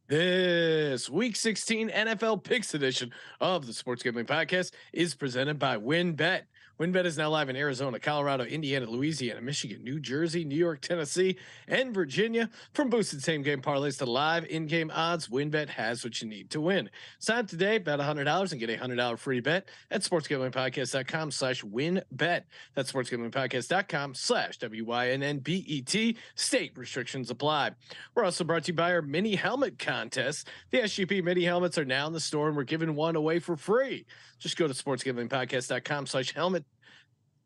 This week 16 NFL picks edition of the Sports Gambling Podcast is presented by WynnBet. WynnBet is now live in Arizona, Colorado, Indiana, Louisiana, Michigan, New Jersey, New York, Tennessee, and Virginia. From boosted same game parlays to live in-game odds, WynnBet has what you need to win. Sign up today, bet $100 and get a $100 free bet at sportsgamblingpodcast.com/WynnBet. That's sportsgamblingpodcast.com/WYNNBET. State restrictions apply. We're also brought to you by our mini helmet contest. The SGP mini helmets are now in the store and we're giving one away for free. Just go to sportsgamblingpodcast.com/helmet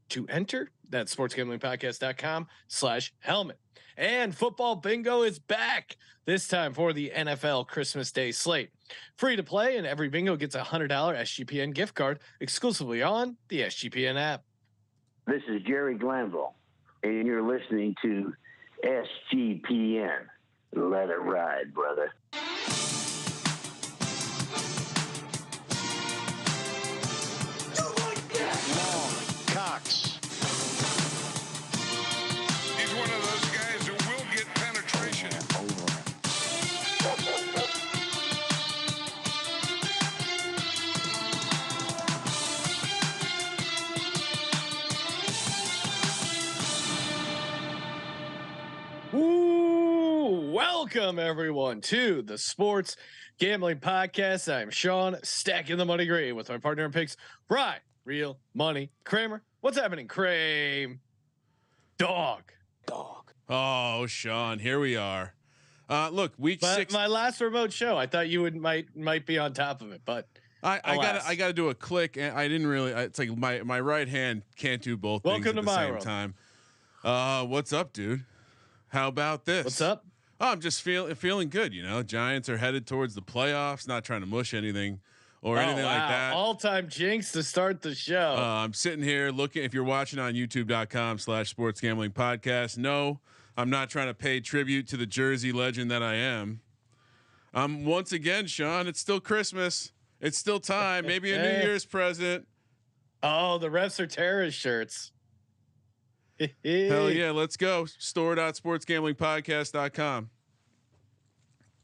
to enter. That's sportsgamblingpodcast.com/helmet. And football bingo is back this time for the NFL Christmas Day slate. Free to play, and every bingo gets a $100 SGPN gift card exclusively on the SGPN app. This is Jerry Glanville, and you're listening to SGPN. Let it ride, brother. Cox. He's one of those guys who will get penetration. Ooh, welcome everyone to the Sports Gambling Podcast. I'm Sean, stacking the money green with my partner in picks, Brian, Real Money Kramer. What's happening, Kramer? Dog. Oh, Sean, here we are. Look, week 6. My last remote show. I thought you might be on top of it, but I gotta do a click, and I didn't really. It's like my right hand can't do both things at the same time. What's up, dude? How about this? What's up? Oh, I'm just feeling good. You know, Giants are headed towards the playoffs. Not trying to mush anything or anything like that. All-time jinx to start the show. I'm sitting here looking. If you're watching on YouTube.com/Sports Gambling Podcast, no, I'm not trying to pay tribute to the Jersey legend that I am. Once again, Sean, it's still Christmas. It's still time. Maybe a New Year's present. Oh, the refs are terrorist shirts. Hell yeah, let's go. Store.sportsgamblingpodcast.com.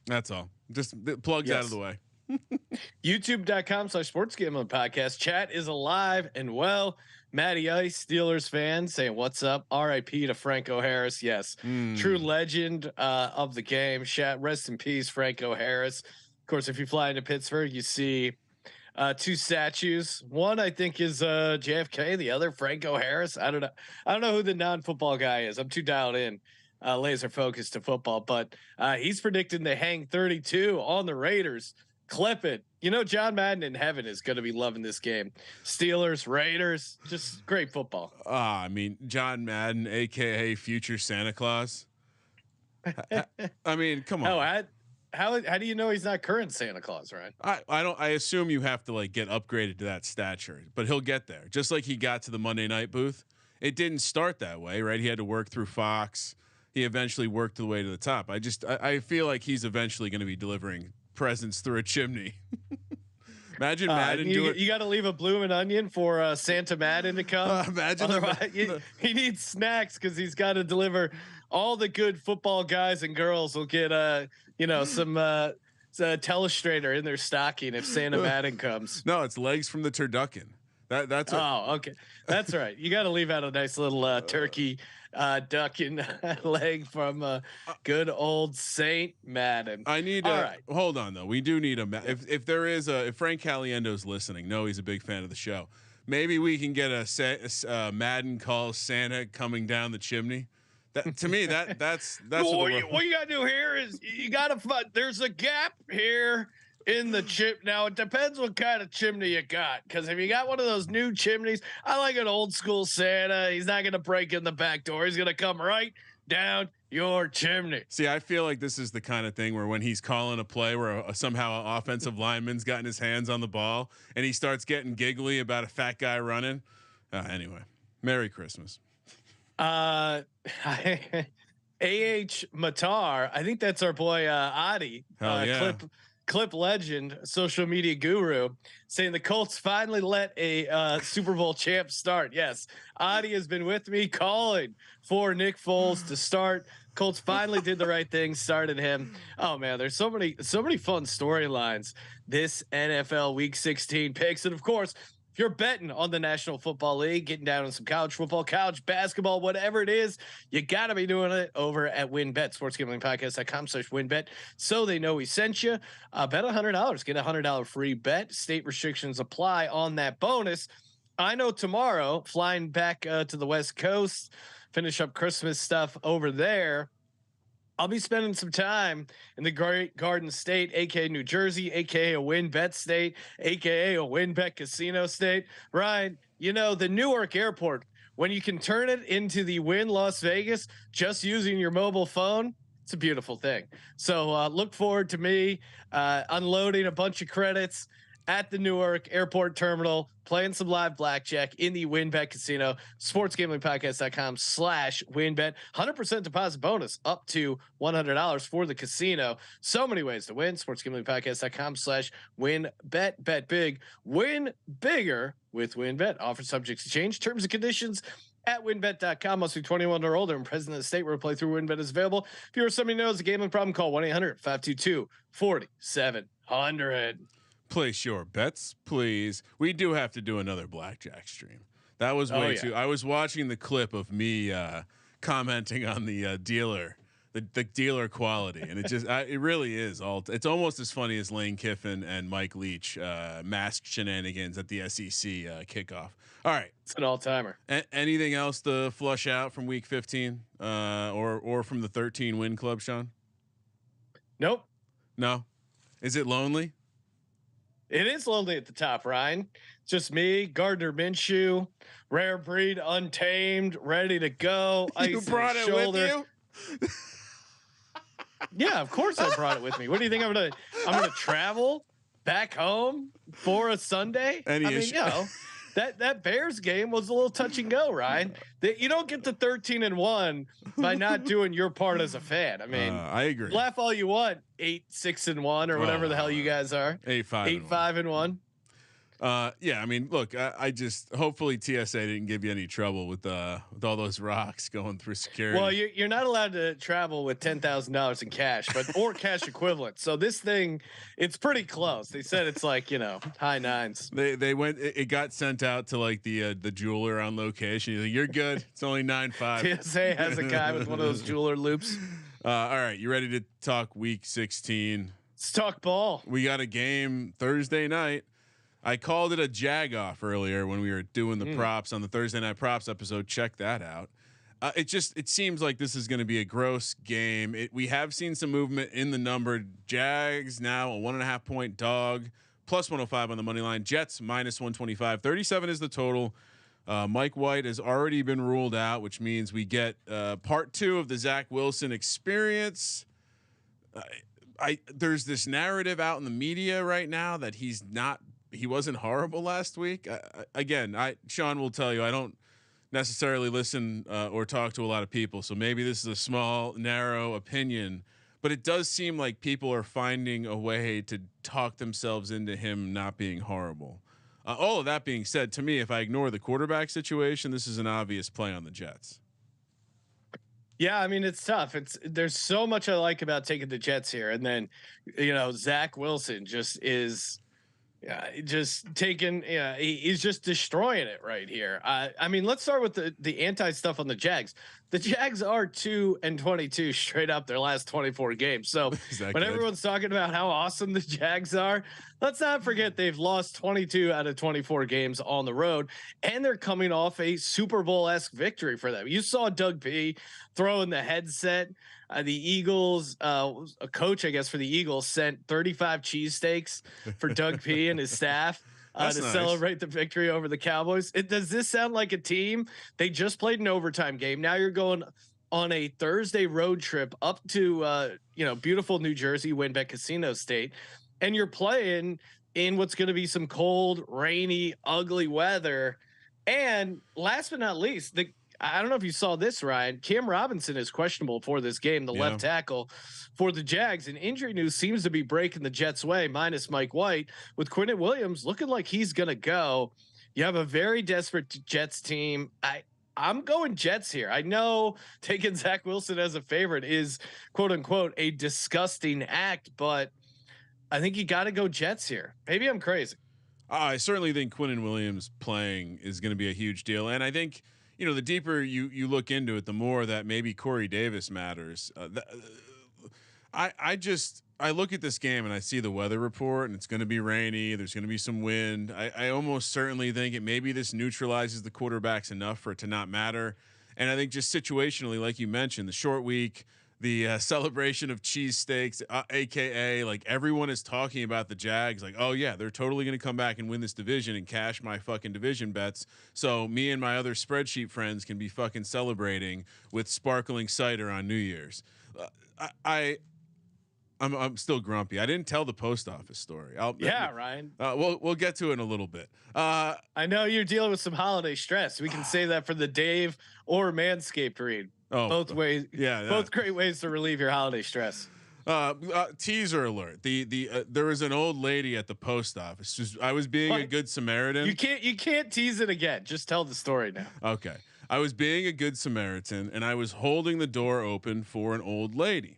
That's all. Just the plugs out of the way. YouTube.com/sportsgamblingpodcast. Chat is alive and well. Matty Ice, Steelers fan, saying what's up. R.I.P. to Franco Harris. Yes, true legend of the game. Chat, rest in peace, Franco Harris. Of course, if you fly into Pittsburgh, you see two statues. One I think is JFK. The other Franco Harris. I don't know who the non-football guy is. I'm too dialed in, laser focused to football. But he's predicting they hang 32 on the Raiders. Clip it. You know, John Madden in heaven is going to be loving this game. Steelers, Raiders, just great football. I mean, John Madden, aka future Santa Claus. I mean, come on. Oh, how do you know he's not current Santa Claus, Ryan? I assume you have to like get upgraded to that stature, but he'll get there. Just like he got to the Monday night booth. It didn't start that way, right? He had to work through Fox. He eventually worked the way to the top. I feel like he's eventually going to be delivering presents through a chimney. Imagine Madden you got to leave a blooming onion for Santa Madden to come. Imagine he needs snacks because he's got to deliver. All the good football guys and girls will get some telestrator in their stocking if Santa Madden comes. No, it's legs from the turducken. That's okay. That's right. You got to leave out a nice little turkey ducking leg from good old Saint Madden. I need. All right. Hold on though. We do need if there is if Frank Caliendo's listening, no, he's a big fan of the show. Maybe we can get a Madden calls Santa coming down the chimney. That, to me, that's what you got to do here is you got to. There's a gap here in the chip. Now it depends what kind of chimney you got. Because if you got one of those new chimneys, I like an old school Santa. He's not going to break in the back door. He's going to come right down your chimney. See, I feel like this is the kind of thing where when he's calling a play where somehow an offensive lineman's gotten his hands on the ball and he starts getting giggly about a fat guy running. Anyway, Merry Christmas. AH Matar, I think that's our boy Adi. Hell yeah. Clip legend, social media guru, saying the Colts finally let a Super Bowl champ start. Yes, Adi has been with me calling for Nick Foles to start Colts finally did the right thing, started him. Oh man, there's so many fun storylines this NFL Week 16 picks, and of course, if you're betting on the National Football League, getting down on some college football, college basketball, whatever it is, you got to be doing it over at WynnBet, sportsgamblingpodcast.com/WynnBet, so they know we sent you. Bet $100, get $100 free bet. State restrictions apply on that bonus. I know tomorrow, flying back to the West Coast, finish up Christmas stuff over there. I'll be spending some time in the Great Garden State, aka New Jersey, aka a WynnBet state, aka a WynnBet casino state. Ryan, you know, the Newark airport, when you can turn it into the Wynn Las Vegas just using your mobile phone, it's a beautiful thing. So look forward to me unloading a bunch of credits at the Newark Airport Terminal, playing some live blackjack in the WynnBet Casino. sportsgamblingpodcast.com/WynnBet. 100% deposit bonus up to $100 for the casino. So many ways to win. sportsgamblingpodcast.com/WynnBet. Bet big, win bigger with WynnBet. Offer subject to change. Terms and conditions at WynnBet.com. Must be 21 or older and present in the state where playthrough WynnBet is available. If you're somebody who knows a gambling problem, call 1-800-522-4700. Place your bets, please. We do have to do another blackjack stream. That was way too. I was watching the clip of me commenting on the dealer, the dealer quality, and it just it really is all. It's almost as funny as Lane Kiffin and Mike Leach masked shenanigans at the SEC kickoff. All right, it's an all timer. Anything else to flush out from Week 15 or from the 13 win club, Sean? Nope. No. Is it lonely? It is lonely at the top, Ryan. Just me, Gardner Minshew, rare breed, untamed, ready to go. You brought it with you? Yeah, of course I brought it with me. What do you think I'm gonna travel back home for a Sunday? That Bears game was a little touch and go, Ryan. You don't get to 13-1 by not doing your part as a fan. I mean, I agree. Laugh all you want. 8-6-1 or whatever the hell you guys are. 8-5-1. Yeah, I mean, look, I just hopefully TSA didn't give you any trouble with all those rocks going through security. Well, you're not allowed to travel with $10,000 in cash, or cash equivalent. So this thing, it's pretty close. They said it's like, high nines. They went. It got sent out to like the jeweler on location. He's like, "You're good. It's only 9.5." TSA has a guy with one of those jeweler loops. All right, you ready to talk Week 16? Let's talk ball. We got a game Thursday night. I called it a jag off earlier when we were doing the props on the Thursday Night Props episode. Check that out. It seems like this is going to be a gross game. We have seen some movement in the number. Jags now a 1.5 point dog, plus 105 on the money line. Jets minus 125. 37 is the total. Mike White has already been ruled out, which means we get part 2 of the Zach Wilson experience. There's this narrative out in the media right now that he wasn't horrible last week. Sean will tell you, I don't necessarily listen or talk to a lot of people. So maybe this is a small, narrow opinion, but it does seem like people are finding a way to talk themselves into him not being horrible. All of that being said, to me, if I ignore the quarterback situation, this is an obvious play on the Jets. Yeah, I mean, it's tough. There's so much I like about taking the Jets here. And then, Zach Wilson just is just taking, he's just destroying it right here. I mean, let's start with the anti stuff on the Jags. The Jags are 2-22 straight up their last 24 games. So when everyone's talking about how awesome the Jags are, let's not forget they've lost 22 out of 24 games on the road, and they're coming off a Super Bowl-esque victory for them. You saw Doug P throw in the headset. The Eagles, a coach, I guess, for the Eagles sent 35 cheesesteaks for Doug P and his staff to celebrate the victory over the Cowboys. Does this sound like a team? They just played an overtime game. Now you're going on a Thursday road trip up to, beautiful New Jersey, WynnBet Casino State, and you're playing in what's going to be some cold, rainy, ugly weather. And last but not least, I don't know if you saw this, Ryan. Cam Robinson is questionable for this game, the left tackle for the Jags. And injury news seems to be breaking the Jets' way, minus Mike White, with Quinnen Williams looking like he's going to go. You have a very desperate Jets team. I'm going Jets here. I know taking Zach Wilson as a favorite is quote unquote a disgusting act, but I think you got to go Jets here. Maybe I'm crazy. I certainly think Quinnen Williams playing is going to be a huge deal, and I think the deeper you look into it, the more that maybe Corey Davis matters. I look at this game and I see the weather report, and it's going to be rainy. There's going to be some wind. I almost certainly think maybe this neutralizes the quarterbacks enough for it to not matter. And I think just situationally, like you mentioned, the short week, the celebration of cheesesteaks, AKA like everyone is talking about the Jags. Like, oh yeah, they're totally going to come back and win this division and cash my fucking division bets. So me and my other spreadsheet friends can be fucking celebrating with sparkling cider on New Year's. I'm still grumpy. I didn't tell the post office story. Ryan. We'll get to it in a little bit. I know you're dealing with some holiday stress. We can say that for the Dave or Manscaped read. Oh, both ways. Yeah, both great ways to relieve your holiday stress. Teaser alert. There was an old lady at the post office. I was being a good Samaritan. You can't tease it again. Just tell the story now. Okay. I was being a good Samaritan and I was holding the door open for an old lady.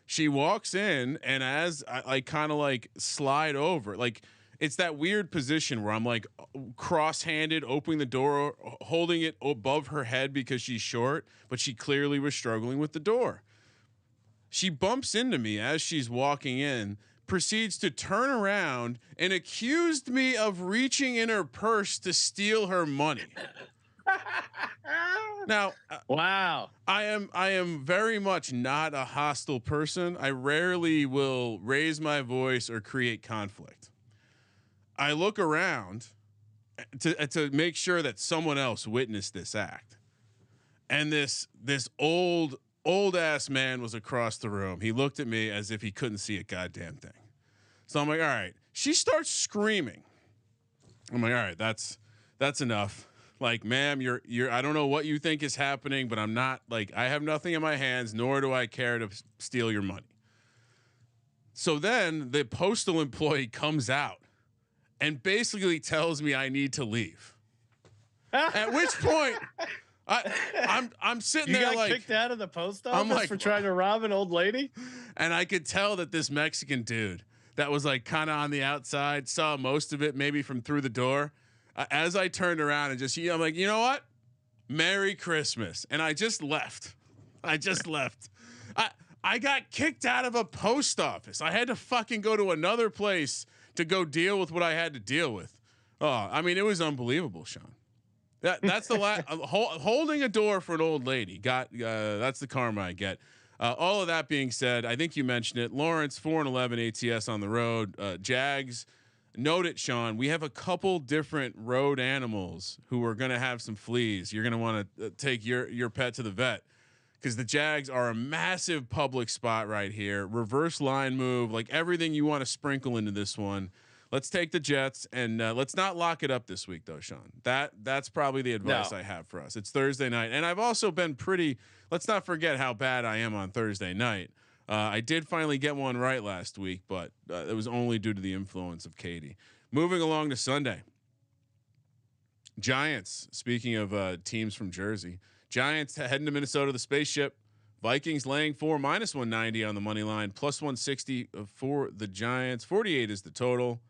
She walks in, and as I kind of like slide over, like it's that weird position where I'm like cross-handed, opening the door, holding it above her head because she's short, but she clearly was struggling with the door. She bumps into me as she's walking in, proceeds to turn around and accused me of reaching in her purse to steal her money. Now, wow, I am very much not a hostile person. I rarely will raise my voice or create conflict. I look around to make sure that someone else witnessed this act. And this old ass man was across the room. He looked at me as if he couldn't see a goddamn thing. So I'm like, all right. She starts screaming. I'm like, all right, that's enough. Like, ma'am, you're I don't know what you think is happening, but I'm not, like, I have nothing in my hands, nor do I care to steal your money. So then the postal employee comes out and basically tells me I need to leave. At which point I'm sitting there like, kicked out of the post office for trying to rob an old lady. And I could tell that this Mexican dude that was like kind of on the outside saw most of it, maybe from through the door. As I turned around and I'm like, you know what? Merry Christmas. And I just left. I got kicked out of a post office. I had to fucking go to another place to go deal with what I had to deal with. Oh, I mean, it was unbelievable, Sean. That's the last holding a door for an old lady. That's the karma I get. All of that being said, I think you mentioned it. Lawrence 4-11 ATS on the road. Jags. Note it, Sean. We have a couple different road animals who are going to have some fleas. You're going to want to take your pet to the vet because the Jags are a massive public spot right here. Reverse line move, like everything you want to sprinkle into this one. Let's take the Jets and let's not lock it up this week, though, Sean. That's probably the advice I have for us. It's Thursday night, and I've also been pretty. Let's not forget how bad I am on Thursday night. I did finally get one right last week, but it was only due to the influence of Katie. Moving along to Sunday. Giants, speaking of teams from Jersey, Giants heading to Minnesota, the spaceship. Vikings laying 4 -190 on the money line, +160 for the Giants. 48 is the total.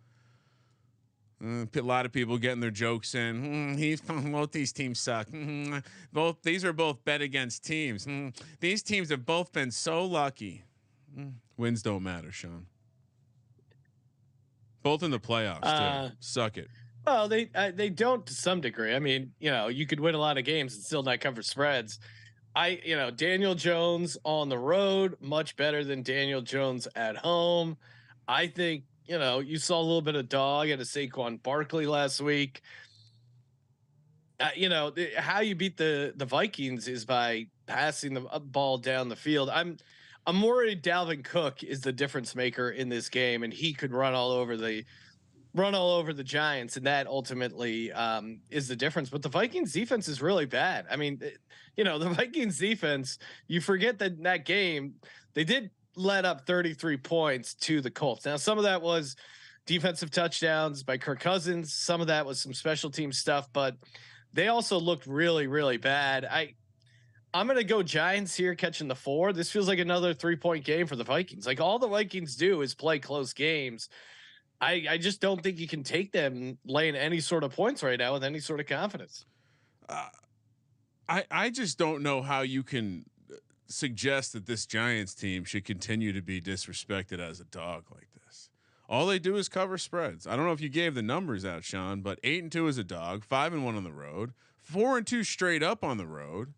A lot of people getting their jokes in. Both these teams suck. These are both bet against teams. These teams have both been so lucky. Wins don't matter, Sean. Both in the playoffs too. Suck it. Well, they don't to some degree. I mean, you could win a lot of games and still not cover spreads. Daniel Jones on the road much better than Daniel Jones at home. I think you saw a little bit of dog at a Saquon Barkley last week. How you beat the Vikings is by passing the ball down the field. I'm worried Dalvin Cook is the difference maker in this game, and he could run all over the Giants, and that ultimately is the difference. But the Vikings defense is really bad. I mean, the Vikings defense, you forget that game, they did let up 33 points to the Colts. Now, some of that was defensive touchdowns by Kirk Cousins. Some of that was some special team stuff, but they also looked really, really bad. I'm going to go Giants here catching the 4. This feels like another 3-point game for the Vikings. Like all the Vikings do is play close games. I just don't think you can take them laying any sort of points right now with any sort of confidence. I just don't know how you can suggest that this Giants team should continue to be disrespected as a dog like this. All they do is cover spreads. I don't know if you gave the numbers out, Sean, but 8-2 as a dog, 5-1 on the road, 4-2 straight up on the road.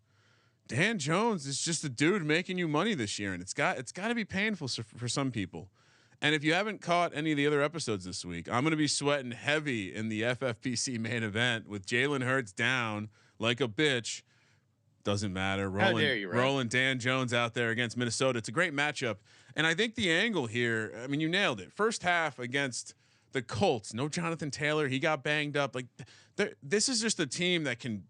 Dan Jones is just a dude making you money this year, and it's got to be painful for some people. And if you haven't caught any of the other episodes this week, I'm going to be sweating heavy in the FFPC main event with Jalen Hurts down like a bitch. Doesn't matter. Rolling Dan Jones out there against Minnesota. It's a great matchup. And I think the angle here, I mean, you nailed it. First half against the Colts, no Jonathan Taylor. He got banged up. Like this is just a team that can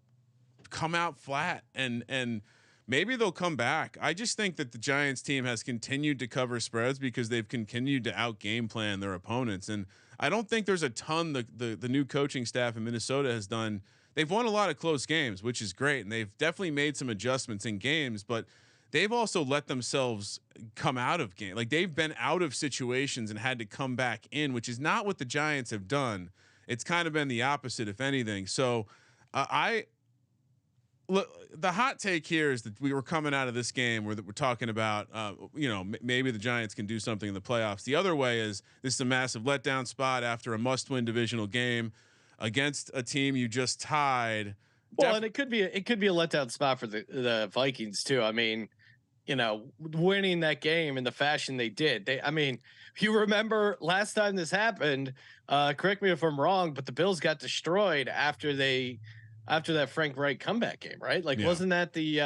come out flat and maybe they'll come back. I just think that the Giants team has continued to cover spreads because they've continued to out game plan their opponents. And I don't think there's a ton the new coaching staff in Minnesota has done. They've won a lot of close games, which is great. And they've definitely made some adjustments in games, but they've also let themselves come out of game. Like they've been out of situations and had to come back in, which is not what the Giants have done. It's kind of been the opposite, if anything. So look, the hot take here is that we were coming out of this game where we're talking about, maybe the Giants can do something in the playoffs. The other way is this is a massive letdown spot after a must-win divisional game against a team you just tied. Well, and it could be a letdown spot for the Vikings too. I mean, winning that game in the fashion they did. You remember last time this happened, correct me if I'm wrong, but the Bills got destroyed after that Frank Reich comeback game, right? Like, wasn't that the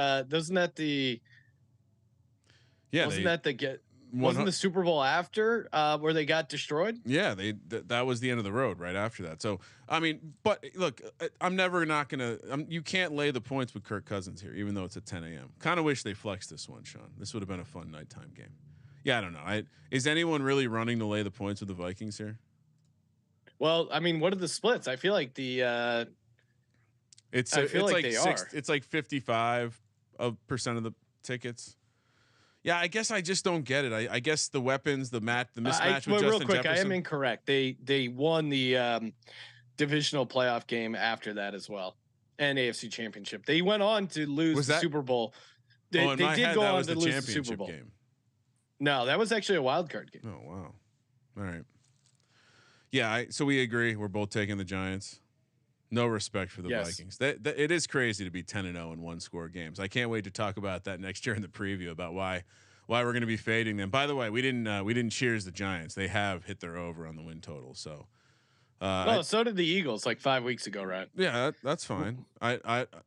Super Bowl after where they got destroyed? Yeah, that was the end of the road right after that. So, I mean, but look, I'm never not going to, you can't lay the points with Kirk Cousins here, even though it's at 10 a.m. Kind of wish they flexed this one, Sean. This would have been a fun nighttime game. Yeah, I don't know. Is anyone really running to lay the points with the Vikings here? Well, I mean, what are the splits? I feel like it's like 55% of the tickets. Yeah, I guess I just don't get it. I guess the weapons, the mismatch with Justin real quick, Jefferson. I am incorrect. They won the divisional playoff game after that as well, and AFC Championship. They went on to lose the Super Bowl. They did go on to lose the Super Bowl game. No, that was actually a wild card game. Oh wow! All right. Yeah, so we agree. We're both taking the Giants. No respect for the Vikings. It is crazy to be 10-0 in one-score games. I can't wait to talk about that next year in the preview about why we're going to be fading them. By the way, we didn't cheers the Giants. They have hit their over on the win total. So, so did the Eagles like 5 weeks ago, right? Yeah, that's fine.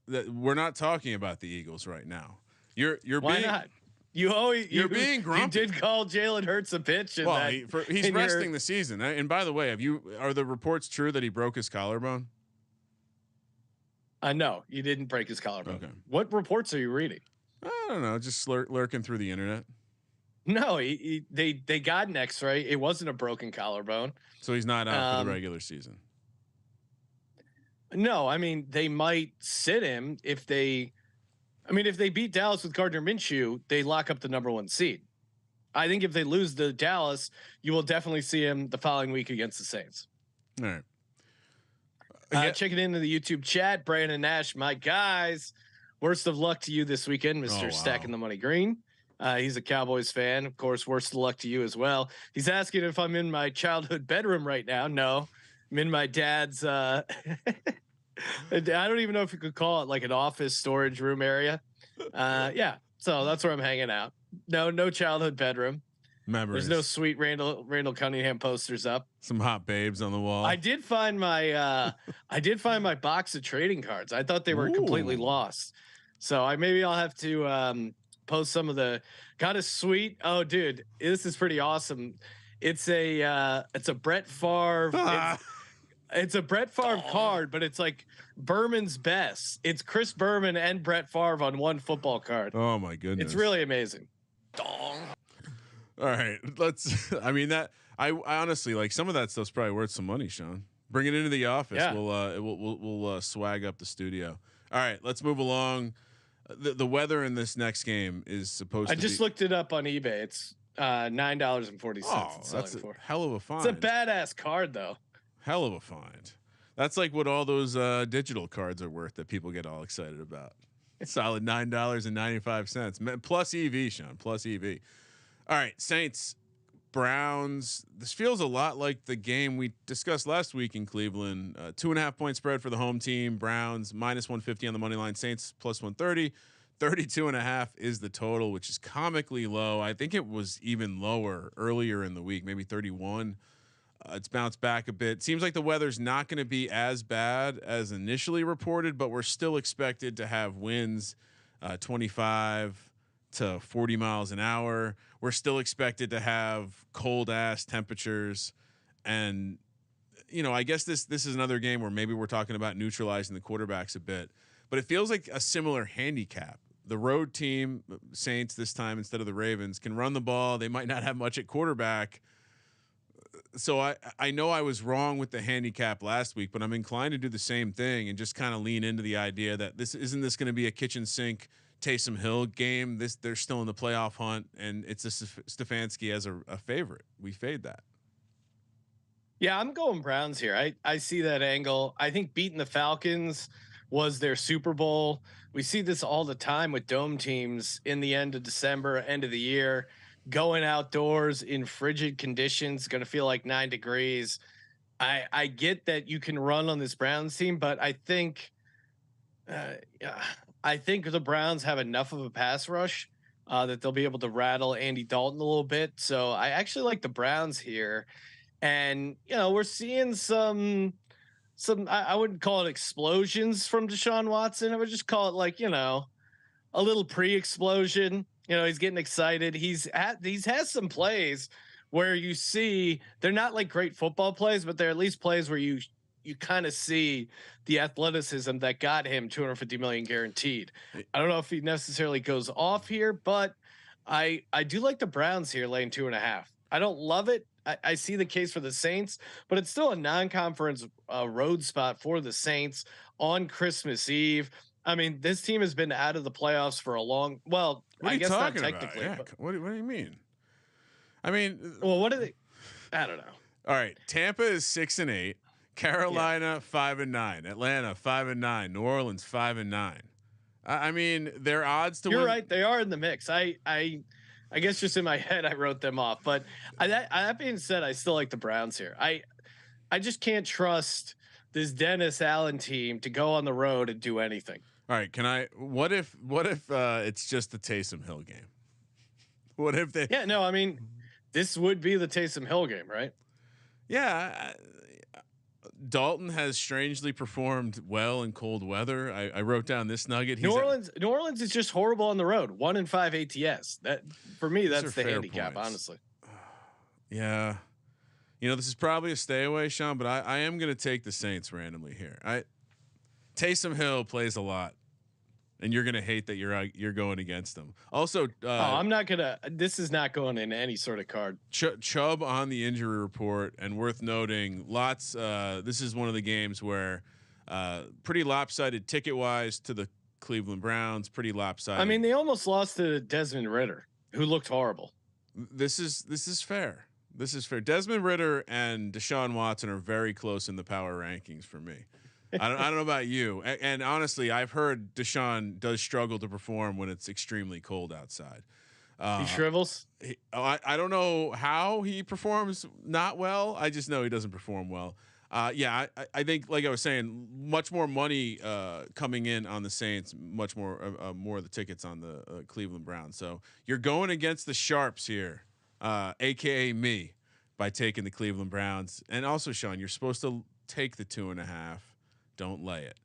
We're not talking about the Eagles right now. Why not? You're being grumpy. You did call Jalen Hurts a bitch. Well, he's resting the season. And by the way, are the reports true that he broke his collarbone? No, you didn't break his collarbone. Okay. What reports are you reading? I don't know, just lurking through the internet. No, they got an X-ray. It wasn't a broken collarbone. So he's not out for the regular season. No, I mean they might sit him if they beat Dallas with Gardner Minshew, they lock up the number 1 seed. I think if they lose to Dallas, you will definitely see him the following week against the Saints. All right. Checking into the YouTube chat, Brandon Nash, my guys. Worst of luck to you this weekend, Mr. Stacking the Money Green. He's a Cowboys fan, of course. Worst of luck to you as well. He's asking if I'm in my childhood bedroom right now. No, I'm in my dad's. I don't even know if you could call it like an office storage room area. Yeah, so that's where I'm hanging out. No childhood bedroom. Memories. There's no sweet Randall Cunningham posters up. Some hot babes on the wall. I did find my box of trading cards. I thought they were completely lost. So I'll have to post some of the got a sweet. Oh dude, this is pretty awesome. It's a Brett Favre. It's a Brett Favre card, but it's like Berman's best. It's Chris Berman and Brett Favre on one football card. Oh my goodness. It's really amazing. All right, I honestly like some of that stuff's probably worth some money, Sean. Bring it into the office. Yeah. We'll swag up the studio. All right, let's move along. The weather in this next game is supposed. I just looked it up on eBay. It's $9.40. Oh, that's a hell of a find. It's a badass card, though. Hell of a find. That's like what all those digital cards are worth that people get all excited about. Solid $9.95 plus EV, Sean. Plus EV. All right, Saints, Browns. This feels a lot like the game we discussed last week in Cleveland. 2.5 point spread for the home team. Browns minus 150 on the money line. Saints plus 130. 32.5 is the total, which is comically low. I think it was even lower earlier in the week, maybe 31. It's bounced back a bit. Seems like the weather's not going to be as bad as initially reported, but we're still expected to have winds 25 to 40 miles an hour. We're still expected to have cold ass temperatures. And, you know, I guess this is another game where maybe we're talking about neutralizing the quarterbacks a bit, but it feels like a similar handicap. The road team, Saints this time instead of the Ravens, can run the ball. They might not have much at quarterback. So I know I was wrong with the handicap last week, but I'm inclined to do the same thing and just kind of lean into the idea that this going to be a kitchen sink Taysom Hill game. They're still in the playoff hunt, and it's a Stefanski as a favorite. We fade that. Yeah, I'm going Browns here. I see that angle. I think beating the Falcons was their Super Bowl. We see this all the time with dome teams in the end of December, end of the year, going outdoors in frigid conditions, going to feel like 9 degrees. I get that you can run on this Browns team, but I think the Browns have enough of a pass rush that they'll be able to rattle Andy Dalton a little bit. So I actually like the Browns here. And, you know, we're seeing some I wouldn't call it explosions from Deshaun Watson. I would just call it like, you know, a little pre-explosion. You know, he's getting excited. He's has some plays where you see they're not like great football plays, but they're at least plays where you kind of see the athleticism that got him $250 million guaranteed. I don't know if he necessarily goes off here, but I do like the Browns here laying 2.5. I don't love it. I see the case for the Saints, but it's still a non-conference road spot for the Saints on Christmas Eve. I mean, this team has been out of the playoffs for a long. Well, I guess not technically. Yeah. What do you mean? I mean, well, what are they? I don't know. All right, Tampa is 6-8, Carolina 5-9, Atlanta 5-9, New Orleans 5-9. I mean, their odds to You're win. right. They are in the mix. I guess just in my head I wrote them off, but that being said, I still like the Browns here. I just can't trust this Dennis Allen team to go on the road and do anything. All right, what if it's just the Taysom Hill game? What if they? Yeah, no, I mean, this would be the Taysom Hill game, right? Yeah. Dalton has strangely performed well in cold weather. I wrote down this nugget. New Orleans is just horrible on the road. 1-5 ATS. That for me, that's the handicap, points. honestly. Yeah. You know, this is probably a stay away, Sean, but I am going to take the Saints randomly here. Taysom Hill plays a lot, and you're going to hate that you're going against them. Also, I'm not gonna. This is not going in any sort of card. Chubb on the injury report, and worth noting, lots. This is one of the games where pretty lopsided ticket wise to the Cleveland Browns. Pretty lopsided. I mean, they almost lost to Desmond Ridder, who looked horrible. This is fair. This is fair. Desmond Ridder and Deshaun Watson are very close in the power rankings for me. I don't know about you. And honestly, I've heard Deshaun does struggle to perform when it's extremely cold outside. He shrivels. I don't know how he performs not well. I just know he doesn't perform well. I think, like I was saying, much more money coming in on the Saints, much more of the tickets on the Cleveland Browns. So you're going against the sharps here, aka me, by taking the Cleveland Browns. And also, Sean, you're supposed to take the 2.5. Don't lay it.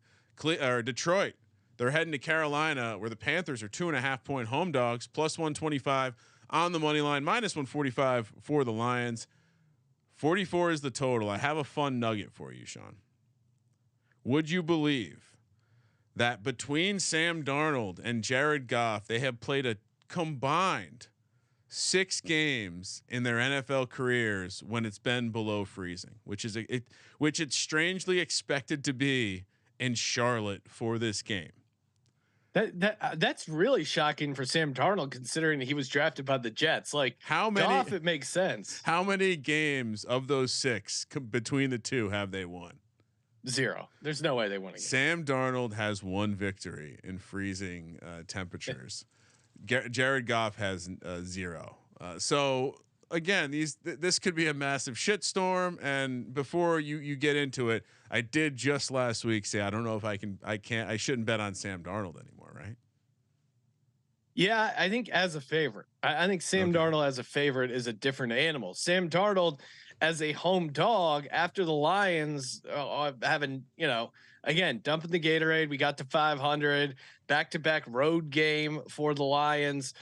Detroit, they're heading to Carolina, where the Panthers are 2.5 point home dogs, plus 125 on the money line, minus 145 for the Lions. 44 is the total. I have a fun nugget for you, Sean. Would you believe that between Sam Darnold and Jared Goff, they have played a combined 6 games in their NFL careers when it's been below freezing, which it's strangely expected to be in Charlotte for this game. That's really shocking for Sam Darnold, considering he was drafted by the Jets. Like, how many? Goff, it makes sense. How many games of those 6 between the two have they won? 0. There's no way they won again. Sam Darnold has 1 victory in freezing temperatures. Jared Goff has 0. So again, this could be a massive shitstorm. And before you get into it, I did just last week say I don't know if I shouldn't bet on Sam Darnold anymore, right? Yeah, I think as a favorite, I think Sam Darnold as a favorite is a different animal. Sam Darnold as a home dog after the Lions having, again, dumping the Gatorade. We got to 500, back-to-back road game for the Lions.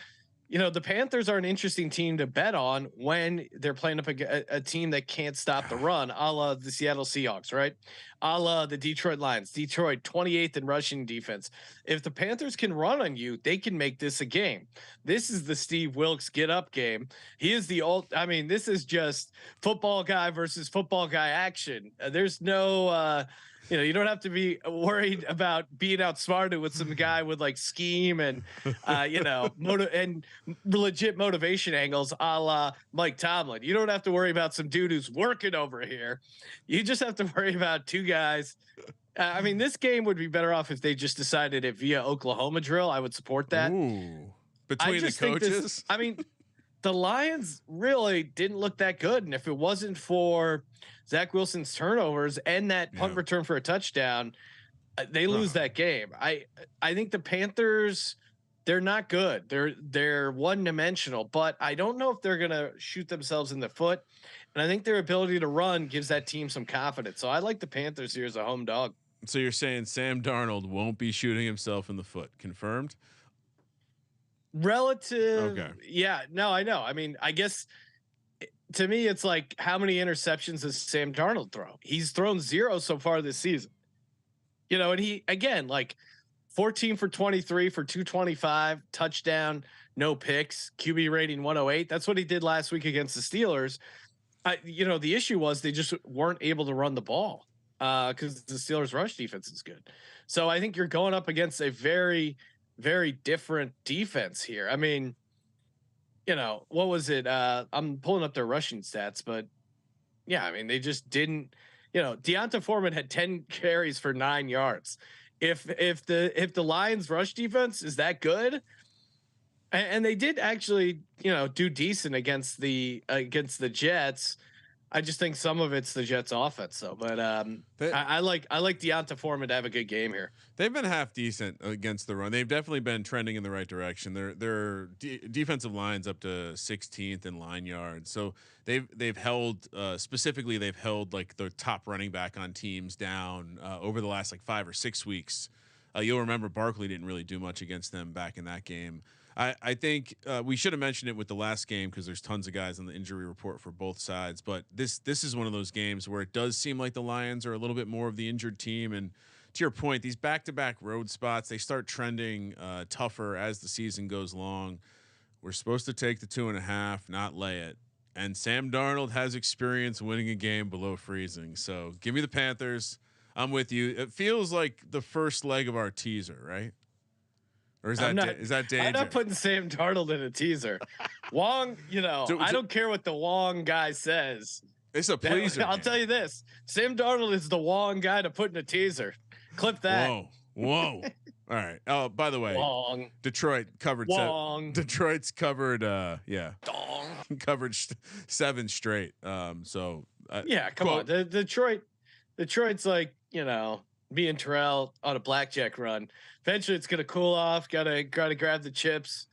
The Panthers are an interesting team to bet on when they're playing up a team that can't stop the run, a la the Seattle Seahawks, right? A la the Detroit Lions. Detroit 28th in rushing defense. If the Panthers can run on you, they can make this a game. This is the Steve Wilkes get up game. He is this is just football guy versus football guy action. There's no you don't have to be worried about being outsmarted with some guy with like scheme and, and legit motivation angles a la Mike Tomlin. You don't have to worry about some dude who's working over here. You just have to worry about 2 guys. This game would be better off if they just decided it via Oklahoma drill. I would support that. Ooh, between the coaches. The Lions really didn't look that good. And if it wasn't for Zach Wilson's turnovers and that punt return for a touchdown, they lose that game. I think the Panthers, they're not good. They're one-dimensional, but I don't know if they're going to shoot themselves in the foot. And I think their ability to run gives that team some confidence. So I like the Panthers here as a home dog. So you're saying Sam Darnold won't be shooting himself in the foot. Confirmed? Relative. Okay. Yeah, no, I know. I guess to me, it's like, how many interceptions does Sam Darnold throw? He's thrown 0 so far this season, and he, again, like 14 for 23 for 225 touchdown, no picks, QB rating 108. That's what he did last week against the Steelers. The issue was they just weren't able to run the ball because the Steelers rush defense is good. So I think you're going up against a very, very different defense here. What was it? I'm pulling up their rushing stats, but yeah, they just didn't, Deonta Foreman had 10 carries for 9 yards. If the Lions rush defense is that good, and they did actually, do decent against the Jets. I just think some of it's the Jets offense though, but I like Deonta Foreman to have a good game here. They've been half decent against the run. They've definitely been trending in the right direction. Their defensive line's up to 16th in line yards. So they've held specifically they've held like the top running back on teams down over the last like 5 or 6 weeks. You'll remember Barkley didn't really do much against them back in that game. I think we should have mentioned it with the last game because there's tons of guys on the injury report for both sides. But this is one of those games where it does seem like the Lions are a little bit more of the injured team. And to your point, these back-to-back road spots, they start trending tougher as the season goes along. We're supposed to take the 2.5, not lay it. And Sam Darnold has experience winning a game below freezing. So give me the Panthers. I'm with you. It feels like the first leg of our teaser, right? Or is that danger? I'm not putting Sam Darnold in a teaser. Wong, I don't care what the Wong guy says. It's a pleaser. I'll tell you this: Sam Darnold is the Wong guy to put in a teaser. Clip that. Whoa. All right. Oh, by the way, Wong. Detroit covered. Detroit's covered. Dong. Covered 7 straight. Yeah, come on. Detroit's like me and Terrell on a blackjack run. Eventually it's going to cool off. Got to grab the chips,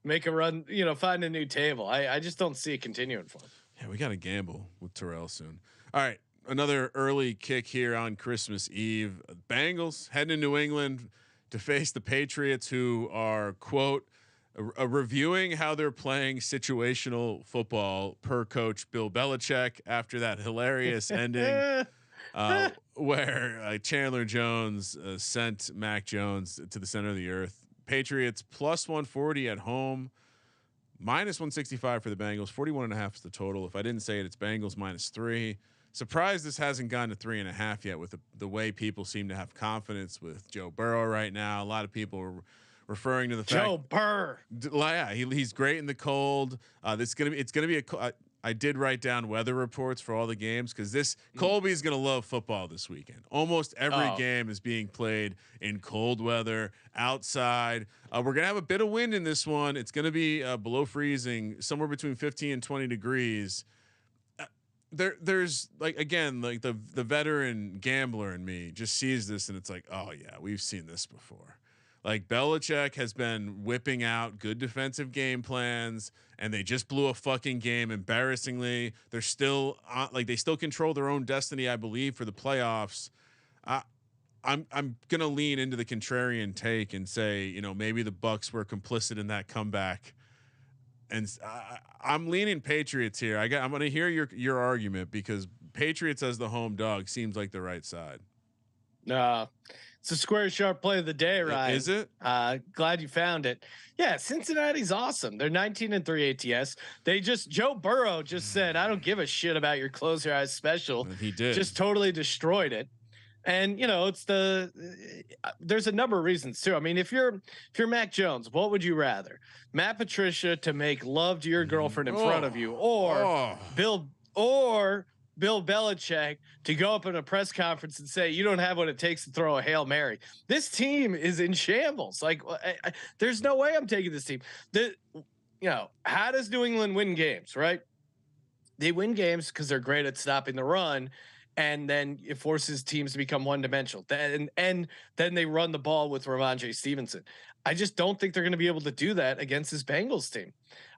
make a run, find a new table. I just don't see it continuing for him. Yeah, we got to gamble with Terrell soon. All right. Another early kick here on Christmas Eve. Bengals heading to New England to face the Patriots, who are, quote, reviewing how they're playing situational football per coach Bill Belichick after that hilarious ending. Where Chandler Jones sent Mac Jones to the center of the earth. Patriots plus 140 at home. minus 165 for the Bengals. 41.5 is the total. If I didn't say it, it's Bengals -3. Surprised this hasn't gone to 3.5 yet with the way people seem to have confidence with Joe Burrow right now. A lot of people are referring to the fact Joe Burr. Yeah, he's great in the cold. It's gonna be I did write down weather reports for all the games because Colby's gonna love football this weekend. Almost every game is being played in cold weather outside. We're gonna have a bit of wind in this one. It's gonna be below freezing, somewhere between 15 and 20 degrees. There's like, again, like the veteran gambler in me just sees this and it's like, oh yeah, we've seen this before. Like Belichick has been whipping out good defensive game plans, and they just blew a fucking game embarrassingly. They're still they still control their own destiny, I believe, for the playoffs. I'm gonna lean into the contrarian take and say, maybe the Bucs were complicit in that comeback, and I'm leaning Patriots here. I'm gonna hear your argument because Patriots as the home dog seems like the right side. It's a square sharp play of the day, Ryan. Is it? Glad you found it. Yeah, Cincinnati's awesome. They're 19-3 ATS. Joe Burrow just said, "I don't give a shit about your close your eyes special." And he did. Just totally destroyed it. And there's a number of reasons too. I mean, if you're Mac Jones, what would you rather? Matt Patricia to make love to your girlfriend in front of you, or Bill Belichick to go up in a press conference and say, you don't have what it takes to throw a Hail Mary. This team is in shambles. Like, there's no way I'm taking this team. How does New England win games, right? They win games because they're great at stopping the run. And then it forces teams to become one-dimensional. And then they run the ball with Ramondre Stevenson. I just don't think they're going to be able to do that against this Bengals team.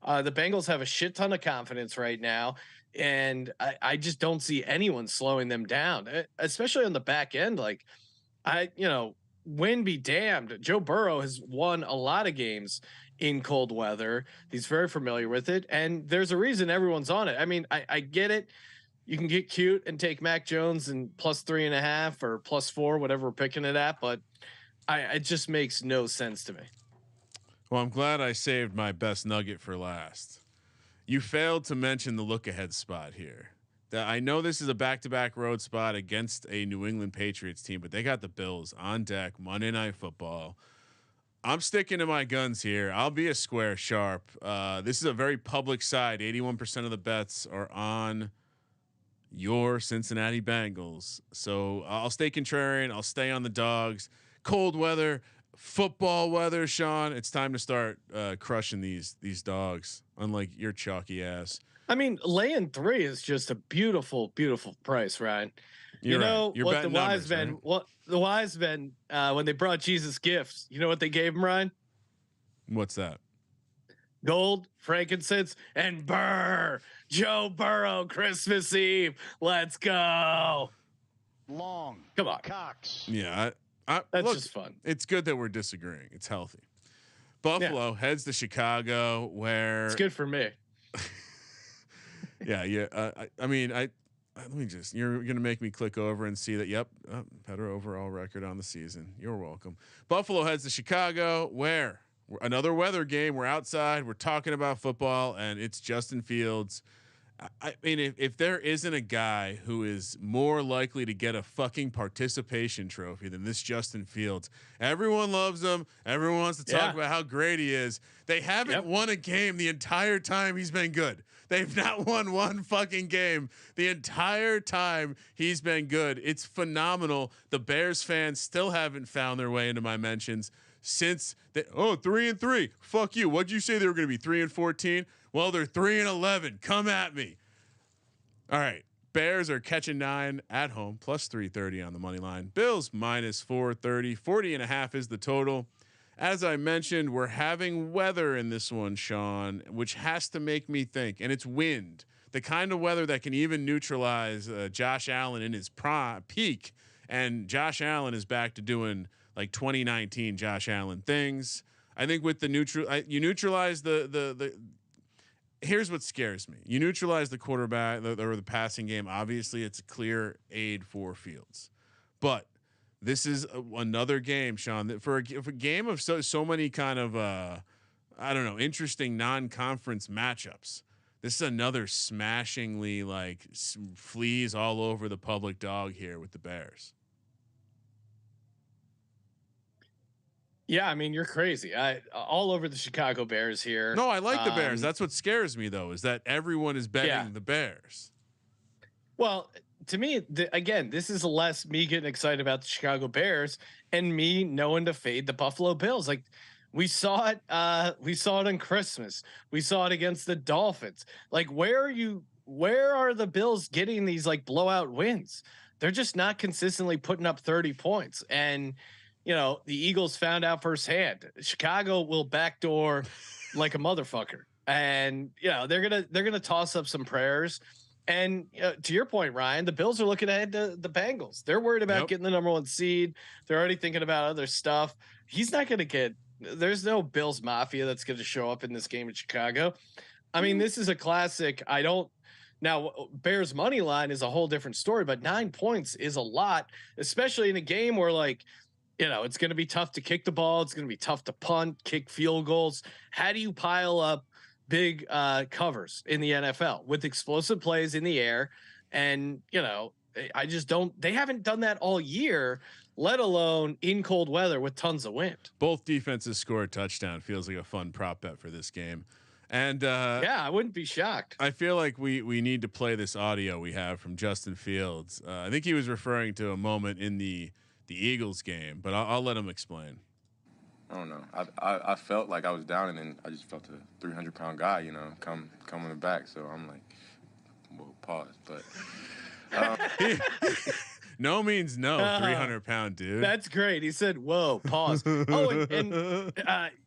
The Bengals have a shit ton of confidence right now. And I just don't see anyone slowing them down, especially on the back end. Like, win be damned. Joe Burrow has won a lot of games in cold weather. He's very familiar with it. And there's a reason everyone's on it. I mean, I get it. You can get cute and take Mac Jones and +3.5 or +4, whatever we're picking it at. But it just makes no sense to me. Well, I'm glad I saved my best nugget for last. You failed to mention the look ahead spot here. I know this is a back-to-back road spot against a New England Patriots team, but they got the Bills on deck Monday Night Football. I'm sticking to my guns here. I'll be a square sharp. This is a very public side. 81% of the bets are on your Cincinnati Bengals. So I'll stay contrarian. I'll stay on the dogs. Cold weather, football weather, Sean. It's time to start crushing these dogs. Unlike your chalky ass. I mean, laying 3 is just a beautiful, beautiful price, Ryan. You're right. You're what the numbers, wise men, right? what the wise men, when they brought Jesus gifts, you know what they gave him, Ryan? What's that? Gold, frankincense, and burr. Joe Burrow, Christmas Eve. Let's go. Long. Come on. Cox. Yeah, That's just fun. It's good that we're disagreeing. It's healthy. Buffalo heads to Chicago, where it's good for me. I mean, let me just. You're gonna make me click over and see that. Yep, better overall record on the season. You're welcome. Buffalo heads to Chicago, where another weather game. We're outside. We're talking about football, and it's Justin Fields. I mean, if there isn't a guy who is more likely to get a fucking participation trophy than this Justin Fields, everyone loves him. Everyone wants to talk about how great he is. They haven't won a game the entire time he's been good. They've not won one fucking game the entire time he's been good. It's phenomenal. The Bears fans still haven't found their way into my mentions since 3-3. Fuck you. What'd you say they were going to be 3-14? Well, they're 3-11. Come at me. All right. Bears are catching 9 at home, +330 on the money line. Bills -430. 40.5 is the total. As I mentioned, we're having weather in this one, Sean, which has to make me think, and it's wind, the kind of weather that can even neutralize Josh Allen in his peak. And Josh Allen is back to doing like 2019 Josh Allen things. I think with the you neutralize the here's what scares me. You neutralize the quarterback or the passing game. Obviously, it's a clear aid for Fields, but this is another game, Sean, that for a game of so many kind of I don't know, interesting non-conference matchups. This is another smashingly like fleas all over the public dog here with the Bears. Yeah, I mean, you're crazy. All over the Chicago Bears here. No, I like the Bears. That's what scares me though, is that everyone is betting the Bears. Well, to me, again, this is less me getting excited about the Chicago Bears and me knowing to fade the Buffalo Bills. Like we saw it on Christmas. We saw it against the Dolphins. Like where are the Bills getting these like blowout wins? They're just not consistently putting up 30 points. And you know, the Eagles found out firsthand. Chicago will backdoor like a motherfucker. And you know, they're gonna toss up some prayers. And to your point, Ryan, the Bills are looking ahead to the Bengals. They're worried about getting the number 1 seed. They're already thinking about other stuff. He's not going to get. There's no Bills mafia that's going to show up in this game in Chicago. I mean, this is a classic. Now Bears money line is a whole different story, but 9 points is a lot, especially in a game where like, you know, it's going to be tough to kick the ball. It's going to be tough to punt, kick field goals. How do you pile up big covers in the NFL with explosive plays in the air? And you know, I just don't. They haven't done that all year, let alone in cold weather with tons of wind. Both defenses score a touchdown. Feels like a fun prop bet for this game. And yeah, I wouldn't be shocked. I feel like we need to play this audio we have from Justin Fields. I think he was referring to a moment in the Eagles game, but I'll let him explain. I don't know. I felt like I was down, and then I just felt a 300-pound guy, you know, come in the back. So I'm like, well, pause. But no means no. 300-pound dude. That's great. He said, "Whoa, pause." Oh, and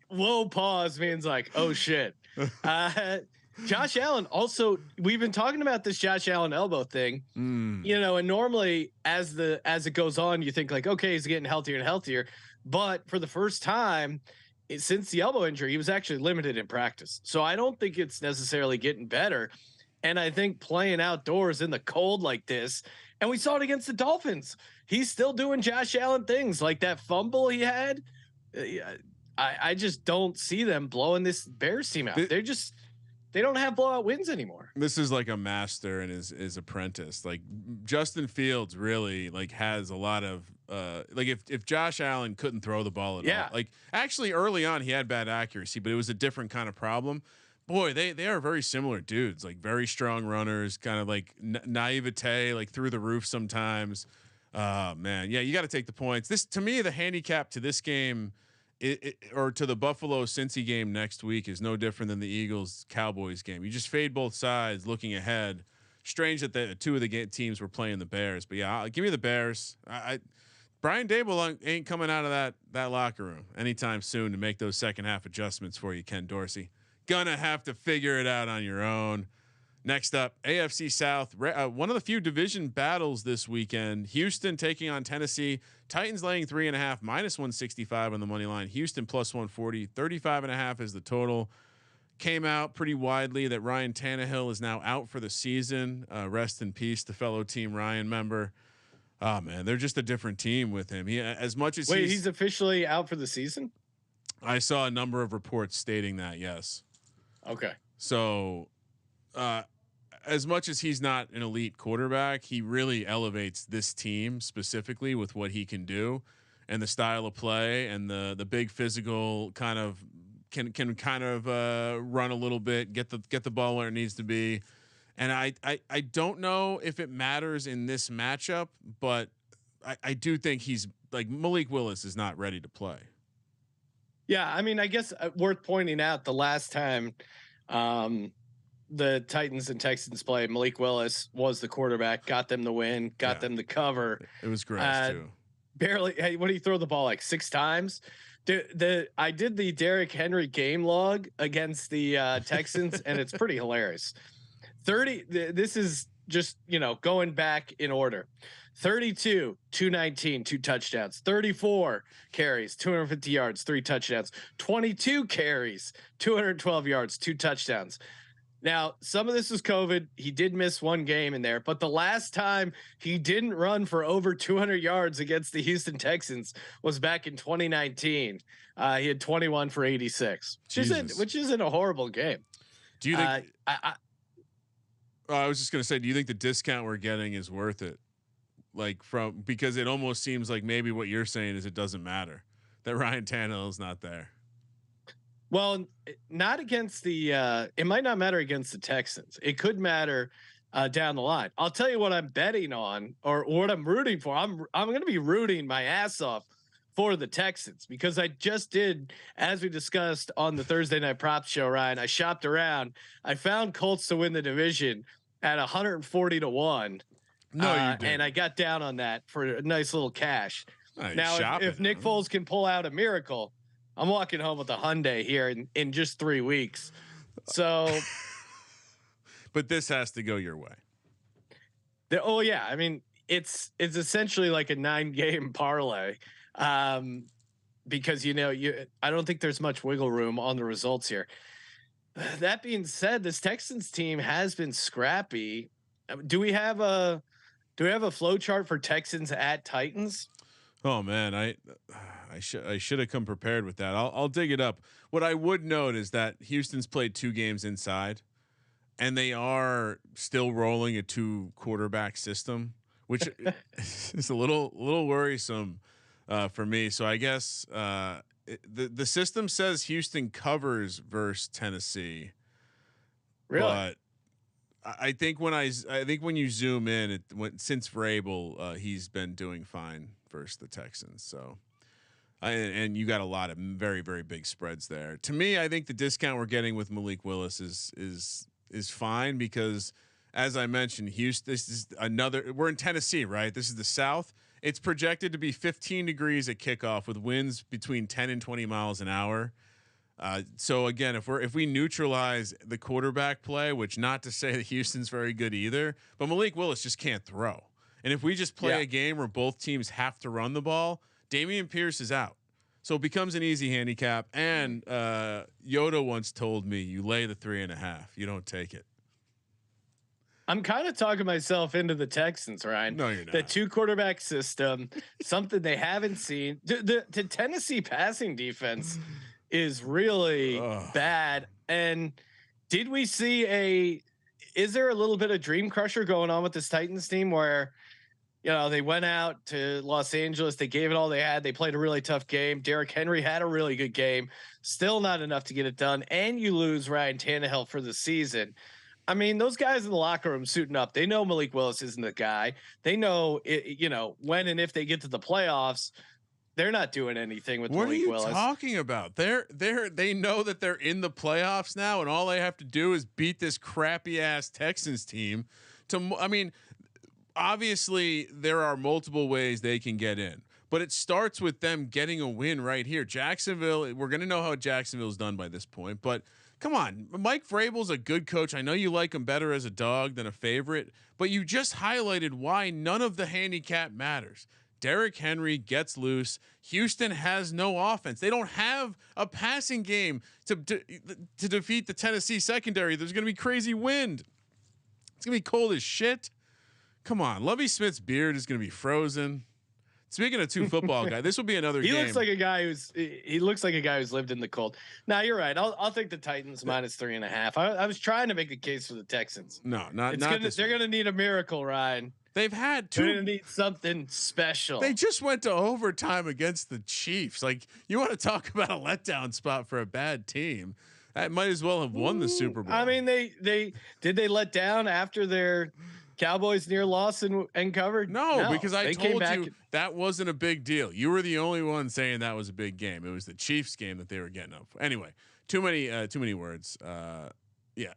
whoa, pause means like, oh shit. Josh Allen also. We've been talking about this Josh Allen elbow thing, you know, and normally as it goes on, you think like, okay, he's getting healthier and healthier. But for the first time since the elbow injury, he was actually limited in practice. So I don't think it's necessarily getting better. And I think playing outdoors in the cold like this, and we saw it against the Dolphins, he's still doing Josh Allen things like that fumble he had. I just don't see them blowing this Bears team out. They don't have blowout wins anymore. This is like a master and his apprentice. Like Justin Fields really like has a lot of like if Josh Allen couldn't throw the ball at all, like actually early on he had bad accuracy, but it was a different kind of problem. Boy, they are very similar dudes, like very strong runners, kind of like naivete, like through the roof sometimes. Man, yeah, you got to take the points. This to me, the handicap to this game. Or to the Buffalo Cincy game next week is no different than the Eagles Cowboys game. You just fade both sides looking ahead. Strange that the two of the teams were playing the Bears, but yeah, give me the Bears. Brian Daboll ain't coming out of that locker room anytime soon to make those second half adjustments for you, Ken Dorsey. Gonna have to figure it out on your own. Next up, AFC South, one of the few division battles this weekend. Houston taking on Tennessee. Titans laying 3.5, minus 165 on the money line. Houston plus 140, 35.5 is the total. Came out pretty widely that Ryan Tannehill is now out for the season. Rest in peace, the fellow Team Ryan member. Oh man, they're just a different team with him. He as much as he's officially out for the season. I saw a number of reports stating that. Yes. Okay. So. As much as he's not an elite quarterback, he really elevates this team specifically with what he can do and the style of play and the big physical kind of can kind of run a little bit, get the ball where it needs to be. And I don't know if it matters in this matchup, but I do think he's like Malik Willis is not ready to play. Yeah. I mean, I guess worth pointing out the last time, the Titans and Texans play, Malik Willis was the quarterback, got them the win, got them the cover. It was gross too. Barely. Hey, what do you throw the ball like 6 times? I did the Derrick Henry game log against the Texans, and it's pretty hilarious. 30. This is just going back in order. 32, 219, 2 touchdowns. 34 carries, 250 yards, 3 touchdowns. 22 carries, 212 yards, 2 touchdowns. Now, some of this is COVID. He did miss one game in there, but the last time he didn't run for over 200 yards against the Houston Texans was back in 2019. He had 21 for 86, which isn't a horrible game. Do you think? I was just gonna say, do you think the discount we're getting is worth it? Like because it almost seems like maybe what you're saying is it doesn't matter that Ryan Tannehill is not there. Well, not against the. It might not matter against the Texans. It could matter down the line. I'll tell you what I'm betting on, or what I'm rooting for. I'm going to be rooting my ass off for the Texans because I just did, as we discussed on the Thursday Night Props show, Ryan. I shopped around. I found Colts to win the division at 140-1. No, you didn't. And I got down on that for a nice little cash. Nice. Now, if Nick Foles can pull out a miracle, I'm walking home with a Hyundai here in just 3 weeks. So, but this has to go your way. Yeah, I mean it's essentially like a 9-game parlay, because I don't think there's much wiggle room on the results here. That being said, this Texans team has been scrappy. Do we have a flow chart for Texans at Titans? Oh man, I should have come prepared with that. I'll dig it up. What I would note is that Houston's played 2 games inside, and they are still rolling a 2 quarterback system, which is a little worrisome for me. So I guess the system says Houston covers versus Tennessee. Really? But I think when you zoom in, since Vrabel, he's been doing fine versus the Texans. So, and you got a lot of very, very big spreads there. To me, I think the discount we're getting with Malik Willis is fine because, as I mentioned, Houston. This is we're in Tennessee, right? This is the South. It's projected to be 15 degrees at kickoff with winds between 10 and 20 miles an hour. So again, if we neutralize the quarterback play, which not to say that Houston's very good either, but Malik Willis just can't throw. And if we just play a game where both teams have to run the ball, Dameon Pierce is out. So it becomes an easy handicap. And Yoda once told me, you lay the 3.5, you don't take it. I'm kind of talking myself into the Texans, Ryan. No, you're not. The 2 quarterback system, something they haven't seen. The Tennessee passing defense is really bad. And did we see is there a little bit of dream crusher going on with this Titans team where, they went out to Los Angeles, they gave it all they had. They played a really tough game. Derrick Henry had a really good game, still not enough to get it done. And you lose Ryan Tannehill for the season. I mean, those guys in the locker room suiting up, they know Malik Willis isn't the guy. They know, when and if they get to the playoffs, they're not doing anything with Malik Willis. What are you talking about? They know that they're in the playoffs now, and all they have to do is beat this crappy ass Texans team. Obviously, there are multiple ways they can get in, but it starts with them getting a win right here. Jacksonville, we're going to know how Jacksonville's done by this point, but come on, Mike Vrabel's a good coach. I know you like him better as a dog than a favorite, but you just highlighted why none of the handicap matters. Derrick Henry gets loose. Houston has no offense. They don't have a passing game to defeat the Tennessee secondary. There's going to be crazy wind. It's going to be cold as shit. Come on. Lovie Smith's beard is going to be frozen. Speaking of 2 football guys, this will be another game. He looks like a guy who's lived in the cold. Now you're right. I'll take the Titans minus 3.5. I was trying to make a case for the Texans. No, not they're going to need a miracle, Ryan. They've had 2. They're going to need something special. They just went to overtime against the Chiefs. Like, you want to talk about a letdown spot for a bad team? That might as well have won the Super Bowl. I mean, they let down after their Cowboys near loss and covered? No, because I told you that wasn't a big deal. You were the only one saying that was a big game. It was the Chiefs game that they were getting up for. Anyway, too many words. Yeah.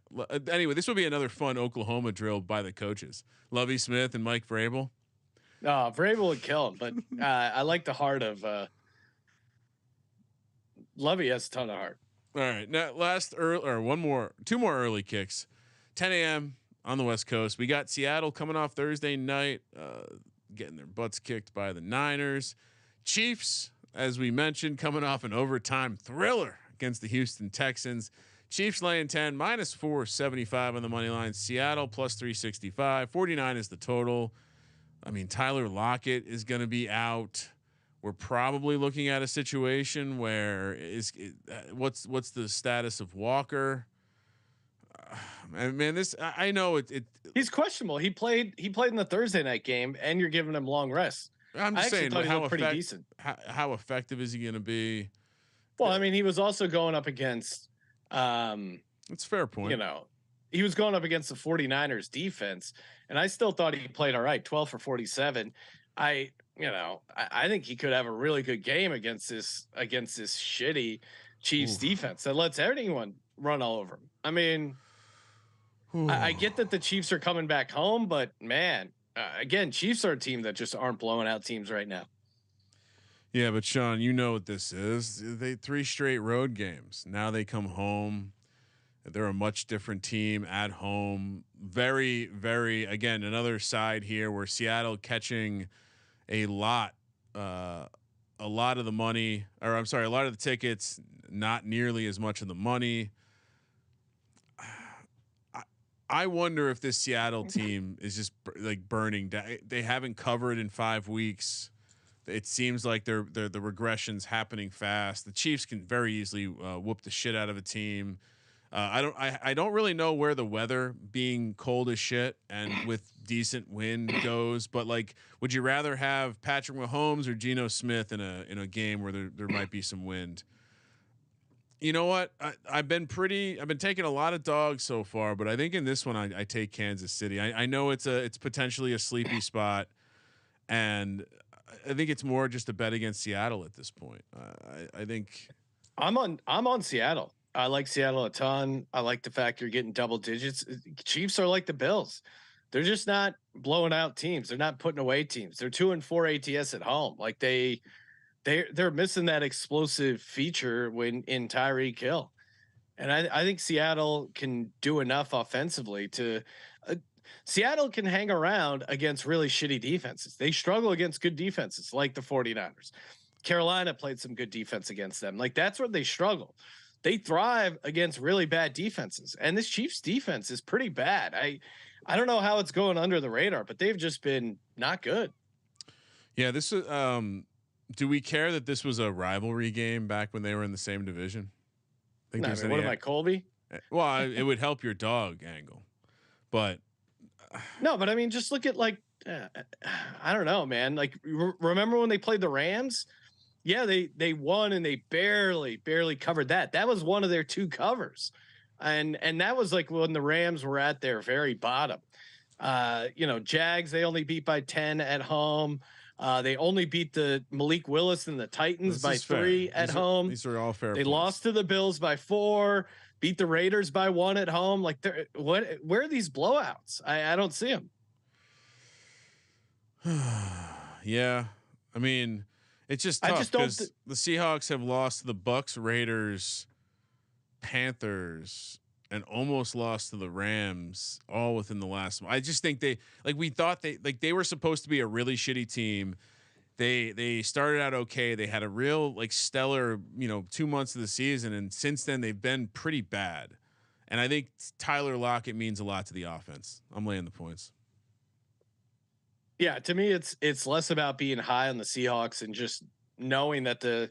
Anyway, this will be another fun Oklahoma drill by the coaches, Lovie Smith and Mike Vrabel. No, Vrabel would kill him, but I like the heart of Lovie. Has a ton of heart. All right, now two more early kicks, 10 a.m. on the West Coast. We got Seattle coming off Thursday night, getting their butts kicked by the Niners. Chiefs, as we mentioned, coming off an overtime thriller against the Houston Texans. Chiefs laying 10 minus 475 on the money line. Seattle plus 365. 49 is the total. I mean, Tyler Lockett is going to be out. We're probably looking at a situation where what's the status of Walker? Man, I know it. He's questionable. He played in the Thursday night game, and you're giving him long rest. I'm just saying, thought he looked pretty decent. How effective is he going to be? Well, I mean, he was also going up against. That's a fair point. You know, he was going up against the 49ers defense, and I still thought he played all right. 12 for 47. I think he could have a really good game against this shitty Chiefs defense that lets anyone run all over him. I mean, I get that the Chiefs are coming back home, but man, again, Chiefs are a team that just aren't blowing out teams right now. Yeah, but Sean, you know what this is. They 3 straight road games. Now they come home. They're a much different team at home. Very, very, again, another side here where Seattle catching a lot of the money, or I'm sorry, a lot of the tickets, not nearly as much of the money. I wonder if this Seattle team is just like burning down. They haven't covered in 5 weeks. It seems like the regression's happening fast. The Chiefs can very easily whoop the shit out of a team. I don't really know where the weather being cold as shit and with decent wind goes, but like, would you rather have Patrick Mahomes or Geno Smith in a game where there might be some wind? You know what? I've been taking a lot of dogs so far, but I think in this one I take Kansas City. I know it's potentially a sleepy spot, and I think it's more just a bet against Seattle at this point. I think I'm on Seattle. I like Seattle a ton. I like the fact you're getting double digits. Chiefs are like the Bills. They're just not blowing out teams. They're not putting away teams. They're 2-4 ATS at home. Like they're missing that explosive feature when in Tyreek Hill. And I think Seattle can do enough offensively to Seattle can hang around against really shitty defenses. They struggle against good defenses like the 49ers. Carolina played some good defense against them. Like that's where they struggle. They thrive against really bad defenses. And this Chiefs defense is pretty bad. I don't know how it's going under the radar, but they've just been not good. Yeah, this is do we care that this was a rivalry game back when they were in the same division? What am I, Colby? Well, it would help your dog angle. But no, but I mean, just look at like I don't know, man. Like remember when they played the Rams? Yeah, they won and they barely covered that. That was one of their 2 covers. And that was like when the Rams were at their very bottom. Jags, they only beat by 10 at home. They only beat the Malik Willis and the Titans by 3 at home. These are all fair. They lost to the Bills by 4, beat the Raiders by 1 at home. Like where are these blowouts? I don't see them. Yeah. I mean, it's just tough because the Seahawks have lost to the Bucks, Raiders, Panthers, and almost lost to the Rams all within the last month. I just think we thought they were supposed to be a really shitty team. They started out okay. They had a real stellar, 2 months of the season. And since then they've been pretty bad. And I think Tyler Lockett means a lot to the offense. I'm laying the points. Yeah, to me, it's less about being high on the Seahawks and just knowing that the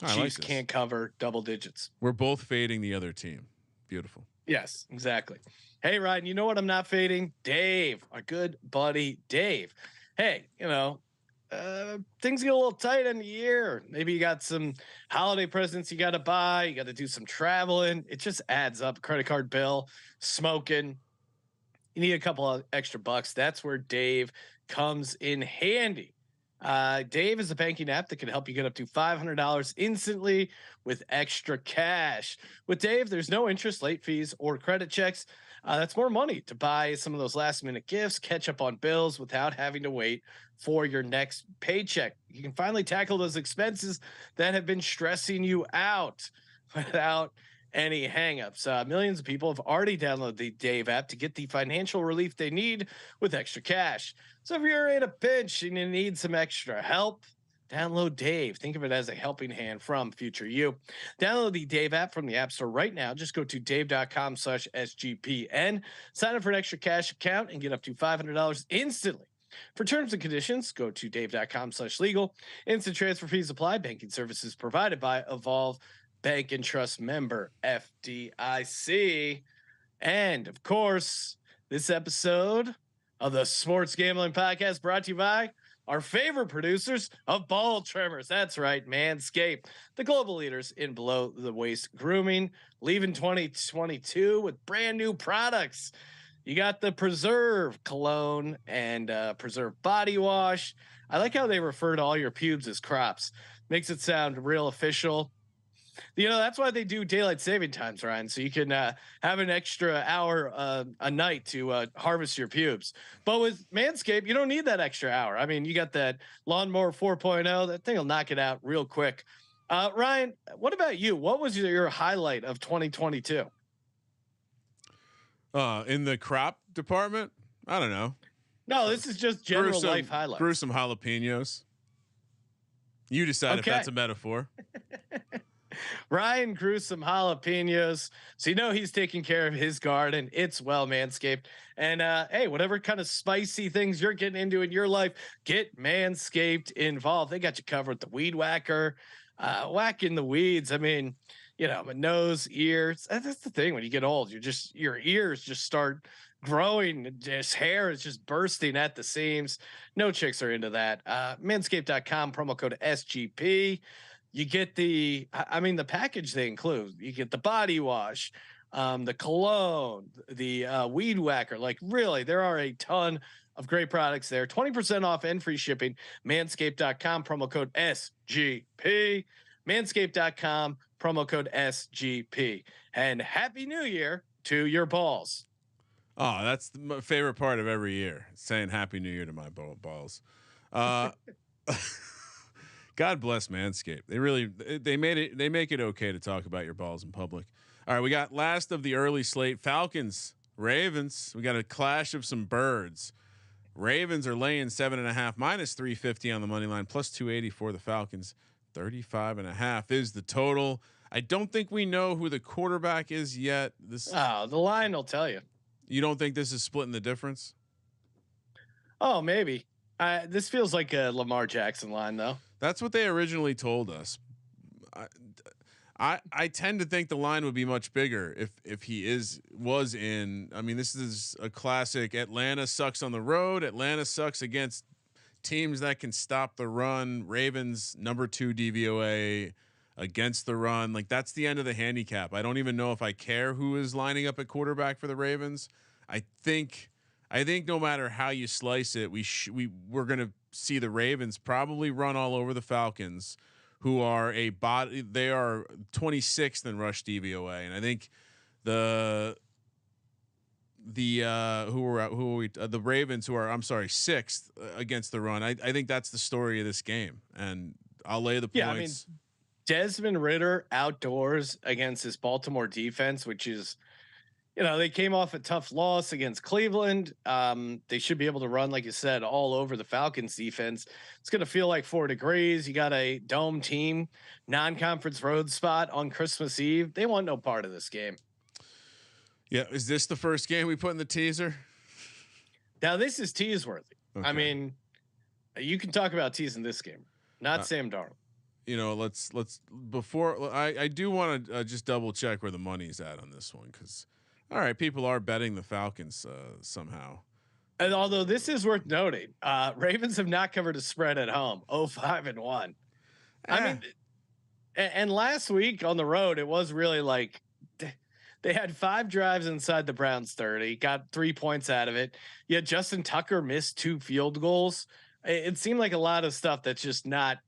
Chiefs can't cover double digits. We're both fading the other team. Beautiful. Yes, exactly. Hey, Ryan, you know what I'm not fading? Dave, our good buddy Dave. Hey, things get a little tight in the year. Maybe you got some holiday presents you got to buy. You got to do some traveling. It just adds up. Credit card bill, smoking. You need a couple of extra bucks. That's where Dave comes in handy. Dave is a banking app that can help you get up to $500 instantly with extra cash. With Dave, there's no interest, late fees, or credit checks. That's more money to buy some of those last minute gifts, catch up on bills without having to wait for your next paycheck. You can finally tackle those expenses that have been stressing you out without any hangups. Millions of people have already downloaded the Dave app to get the financial relief they need with extra cash. So if you're in a pinch and you need some extra help, Download Dave. Think of it as a helping hand from future you. Download the Dave app from the App Store right now. Just go to dave.com/SGPN. Sign up for an extra cash account and get up to $500 instantly. For terms and conditions, go to dave.com/legal. Instant transfer fees apply. Banking services provided by Evolve Bank and Trust member FDIC. And of course, this episode of the Sports Gambling Podcast brought to you by our favorite producers of ball trimmers. That's right, Manscaped, the global leaders in below the waist grooming, leaving 2022 with brand new products. You got the Preserve cologne and Preserve body wash. I like how they refer to all your pubes as crops. Makes it sound real official. You know, that's why they do daylight saving times, Ryan. So you can have an extra hour a night to harvest your pubes. But with Manscaped, you don't need that extra hour. I mean, you got that lawnmower 4.0. That thing will knock it out real quick. Ryan, what about you? What was your highlight of 2022? In the crop department? I don't know. No, this is just general life highlights. Grew some jalapenos. You decide if that's a metaphor. Ryan grew some jalapenos, so you know he's taking care of his garden. It's well Manscaped. And hey, whatever kind of spicy things you're getting into in your life, get Manscaped involved. They got you covered with the weed whacker, whacking the weeds. I mean, you know, nose, ears. That's the thing when you get old. Your ears just start growing. Just hair is just bursting at the seams. No chicks are into that. Manscaped.com, promo code SGP. You get the package they include. You get the body wash, the cologne, the weed whacker. Like really, there are a ton of great products there. 20% off and free shipping. Manscaped.com, promo code SGP. Manscaped.com, promo code SGP. And Happy New Year to your balls. Oh, that's my favorite part of every year. Saying Happy New Year to my balls. God bless Manscaped. They make it okay to talk about your balls in public. All right, we got last of the early slate, Falcons, Ravens. We got a clash of some birds. Ravens are laying 7.5, minus 350 on the money line, plus 280 for the Falcons. 35.5 is the total. I don't think we know who the quarterback is yet. The line will tell you. You don't think this is splitting the difference? Oh, maybe. This feels like a Lamar Jackson line, though. That's what they originally told us. I tend to think the line would be much bigger if he was in. I mean, this is a classic. Atlanta sucks on the road. Atlanta sucks against teams that can stop the run. Ravens #2 DVOA against the run. Like that's the end of the handicap. I don't even know if I care who is lining up at quarterback for the Ravens. I think no matter how you slice it, we're gonna see the Ravens probably run all over the Falcons, who are they are 26th in rush DVOA, and I think the Ravens who are 6th against the run. I think that's the story of this game, and I'll lay the points. Yeah, I mean, Desmond Ridder outdoors against this Baltimore defense, which is. You know, they came off a tough loss against Cleveland. They should be able to run, like you said, all over the Falcons defense. It's going to feel like 4 degrees. You got a dome team, non-conference road spot on Christmas Eve. They want no part of this game. Yeah. Is this the first game we put in the teaser? Now, this is tease-worthy. Okay. I mean, you can talk about teasing this game, not Sam Darnold. You know, let's before I do want to just double check where the money's at on this one, because all right, people are betting the Falcons somehow. And although this is worth noting, Ravens have not covered a spread at home. 5-1. I mean, and last week on the road, it was really like they had 5 drives inside the Browns 30, got 3 points out of it. Yet Justin Tucker missed 2 field goals. It seemed like a lot of stuff that's just not,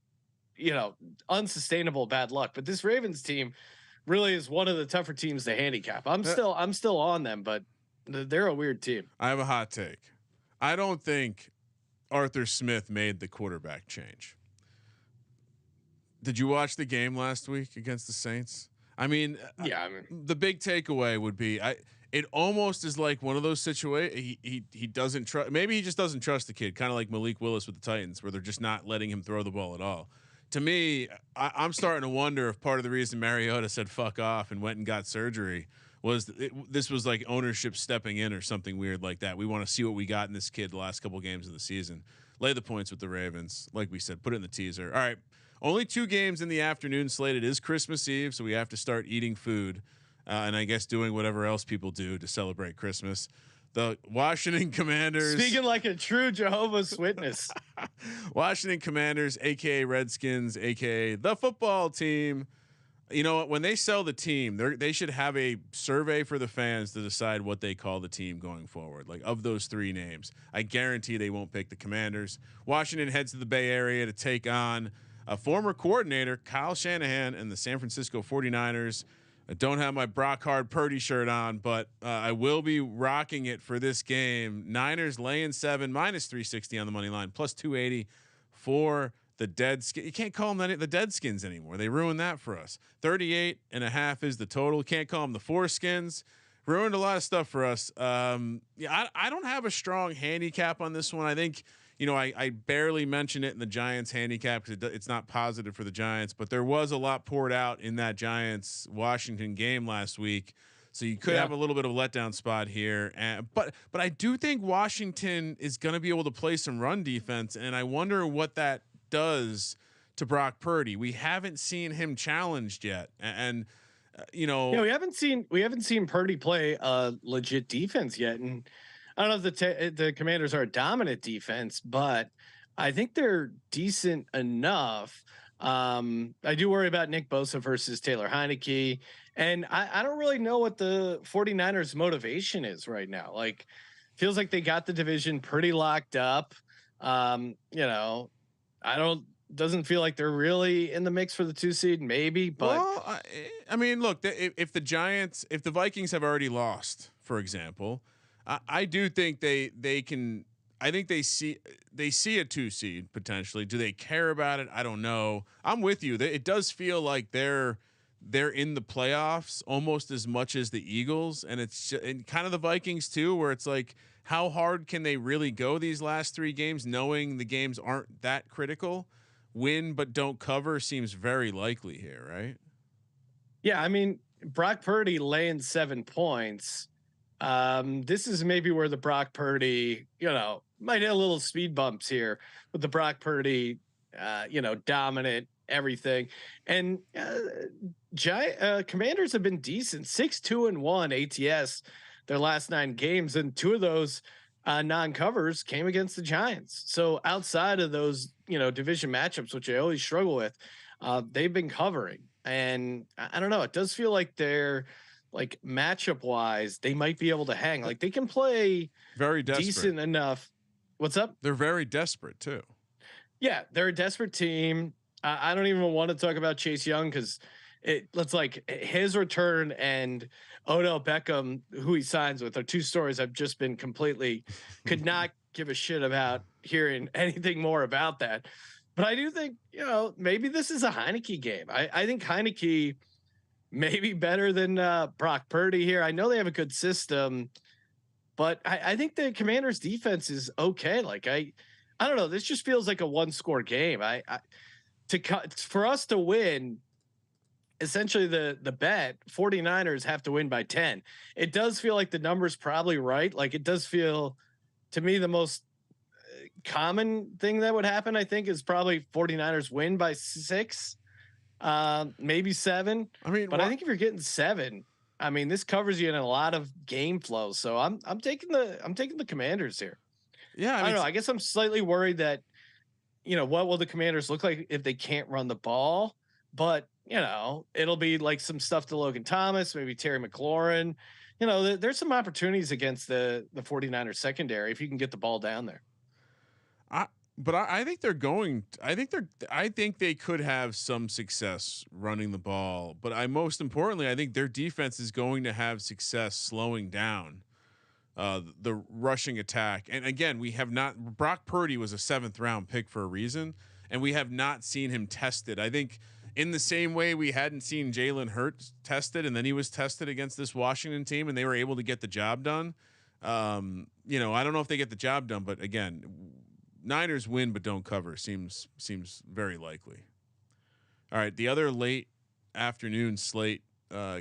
unsustainable bad luck. But this Ravens team really is one of the tougher teams to handicap. I'm still on them, but they're a weird team. I have a hot take. I don't think Arthur Smith made the quarterback change. Did you watch the game last week against the Saints? I mean, yeah. The big takeaway would be it almost is like one of those situations. He doesn't trust. Maybe he just doesn't trust the kid, kind of like Malik Willis with the Titans, where they're just not letting him throw the ball at all. To me, I'm starting to wonder if part of the reason Mariota said "fuck off" and went and got surgery was this was like ownership stepping in or something weird like that. We want to see what we got in this kid the last couple games of the season. Lay the points with the Ravens, like we said. Put it in the teaser. All right, only 2 games in the afternoon slate. It is Christmas Eve, so we have to start eating food. And I guess doing whatever else people do to celebrate Christmas. The Washington Commanders. Speaking like a true Jehovah's Witness. Washington Commanders, aka Redskins, aka the football team. You know what? When they sell the team, they should have a survey for the fans to decide what they call the team going forward. Like, of those 3 names, I guarantee they won't pick the Commanders. Washington heads to the Bay Area to take on a former coordinator, Kyle Shanahan, and the San Francisco 49ers. I don't have my Brock Hard Purdy shirt on, but I will be rocking it for this game. Niners laying 7, -360 on the money line, +280 for the dead skin. You can't call them the dead skins anymore. They ruined that for us. 38.5 is the total. Can't call them the foreskins. Ruined a lot of stuff for us. Yeah, I don't have a strong handicap on this one. I think, you know, I barely mention it in the Giants handicap because it's not positive for the Giants, but there was a lot poured out in that Giants Washington game last week. So you could have a little bit of a letdown spot here. But I do think Washington is going to be able to play some run defense. And I wonder what that does to Brock Purdy. We haven't seen him challenged yet. And you know, we haven't seen Purdy play a legit defense yet. And I don't know if the Commanders are a dominant defense, but I think they're decent enough. I do worry about Nick Bosa versus Taylor Heineke. And I don't really know what the 49ers motivation is right now. Like, feels like they got the division pretty locked up. You know, doesn't feel like they're really in the mix for the 2 seed, maybe, but well, I mean, look, if the Vikings have already lost, for example, I do think they can. I think they see a 2 seed potentially. Do they care about it? I don't know. I'm with you. It does feel like they're in the playoffs almost as much as the Eagles, and it's and kind of the Vikings too, where it's like, how hard can they really go these last 3 games, knowing the games aren't that critical? Win but don't cover seems very likely here, right? Yeah, I mean, Brock Purdy laying 7 points. This is maybe where the Brock Purdy, you know, might hit a little speed bumps here with the Brock Purdy, you know, dominant everything. And Commanders have been decent, 6-2-1 ATS their last 9 games, and 2 of those non-covers came against the Giants. So outside of those, you know, division matchups, which I always struggle with, they've been covering. And I don't know, it does feel like they're, like, matchup wise, they might be able to hang. Like, they can play very desperate. Decent enough. What's up? They're very desperate too. Yeah, they're a desperate team. I don't even want to talk about Chase Young because let's like his return and Odell Beckham, who he signs with, are 2 stories I've just been completely could not give a shit about hearing anything more about that. But I do think, you know, maybe this is a Heineke game. I think Heineke may be better than Brock Purdy here. I know they have a good system, but I think the Commanders defense is okay. Like, I don't know. This just feels like a 1-score game. For us to win, essentially the bet 49ers have to win by 10. It does feel like the number's probably right. Like, it does feel to me the most common thing that would happen, I think, is probably 49ers win by 6, maybe 7. I mean, but I think if you're getting 7, I mean, this covers you in a lot of game flow. So I'm taking the Commanders here. Yeah, I don't know. I guess I'm slightly worried that, you know, what will the Commanders look like if they can't run the ball? But, you know, it'll be like some stuff to Logan Thomas, maybe Terry McLaurin. You know, there's some opportunities against the 49ers secondary if you can get the ball down there. I think they're going. I think they could have some success running the ball. But most importantly, I think their defense is going to have success slowing down the rushing attack. And again, we have not. Brock Purdy was a 7th round pick for a reason, and we have not seen him tested. I think in the same way we hadn't seen Jalen Hurts tested, and then he was tested against this Washington team, and they were able to get the job done. I don't know if they get the job done, but again, Niners win but don't cover seems very likely. All right, the other late afternoon slate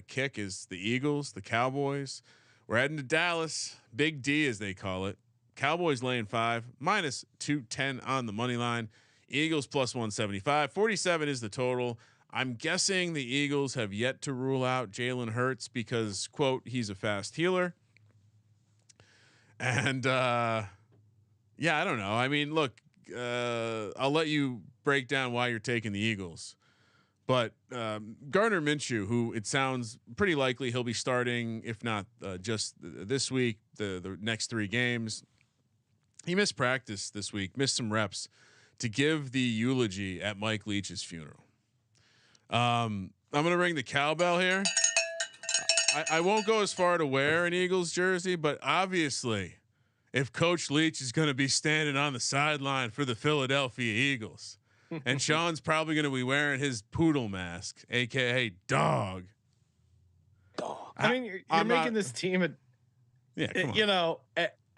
kick is the Eagles, the Cowboys. We're heading to Dallas, Big D as they call it. Cowboys laying 5, minus 210 on the money line. Eagles plus 175. 47 is the total. I'm guessing the Eagles have yet to rule out Jalen Hurts because, quote, he's a fast healer. And I don't know. I mean, look, I'll let you break down why you're taking the Eagles. But Gardner Minshew, who it sounds pretty likely he'll be starting, if not just this week, the next 3 games. He missed practice this week, missed some reps to give the eulogy at Mike Leach's funeral. I'm going to ring the cowbell here. I won't go as far to wear an Eagles jersey, but obviously, if Coach Leach is going to be standing on the sideline for the Philadelphia Eagles, and Sean's probably going to be wearing his poodle mask, aka Dog. I mean, you're making this team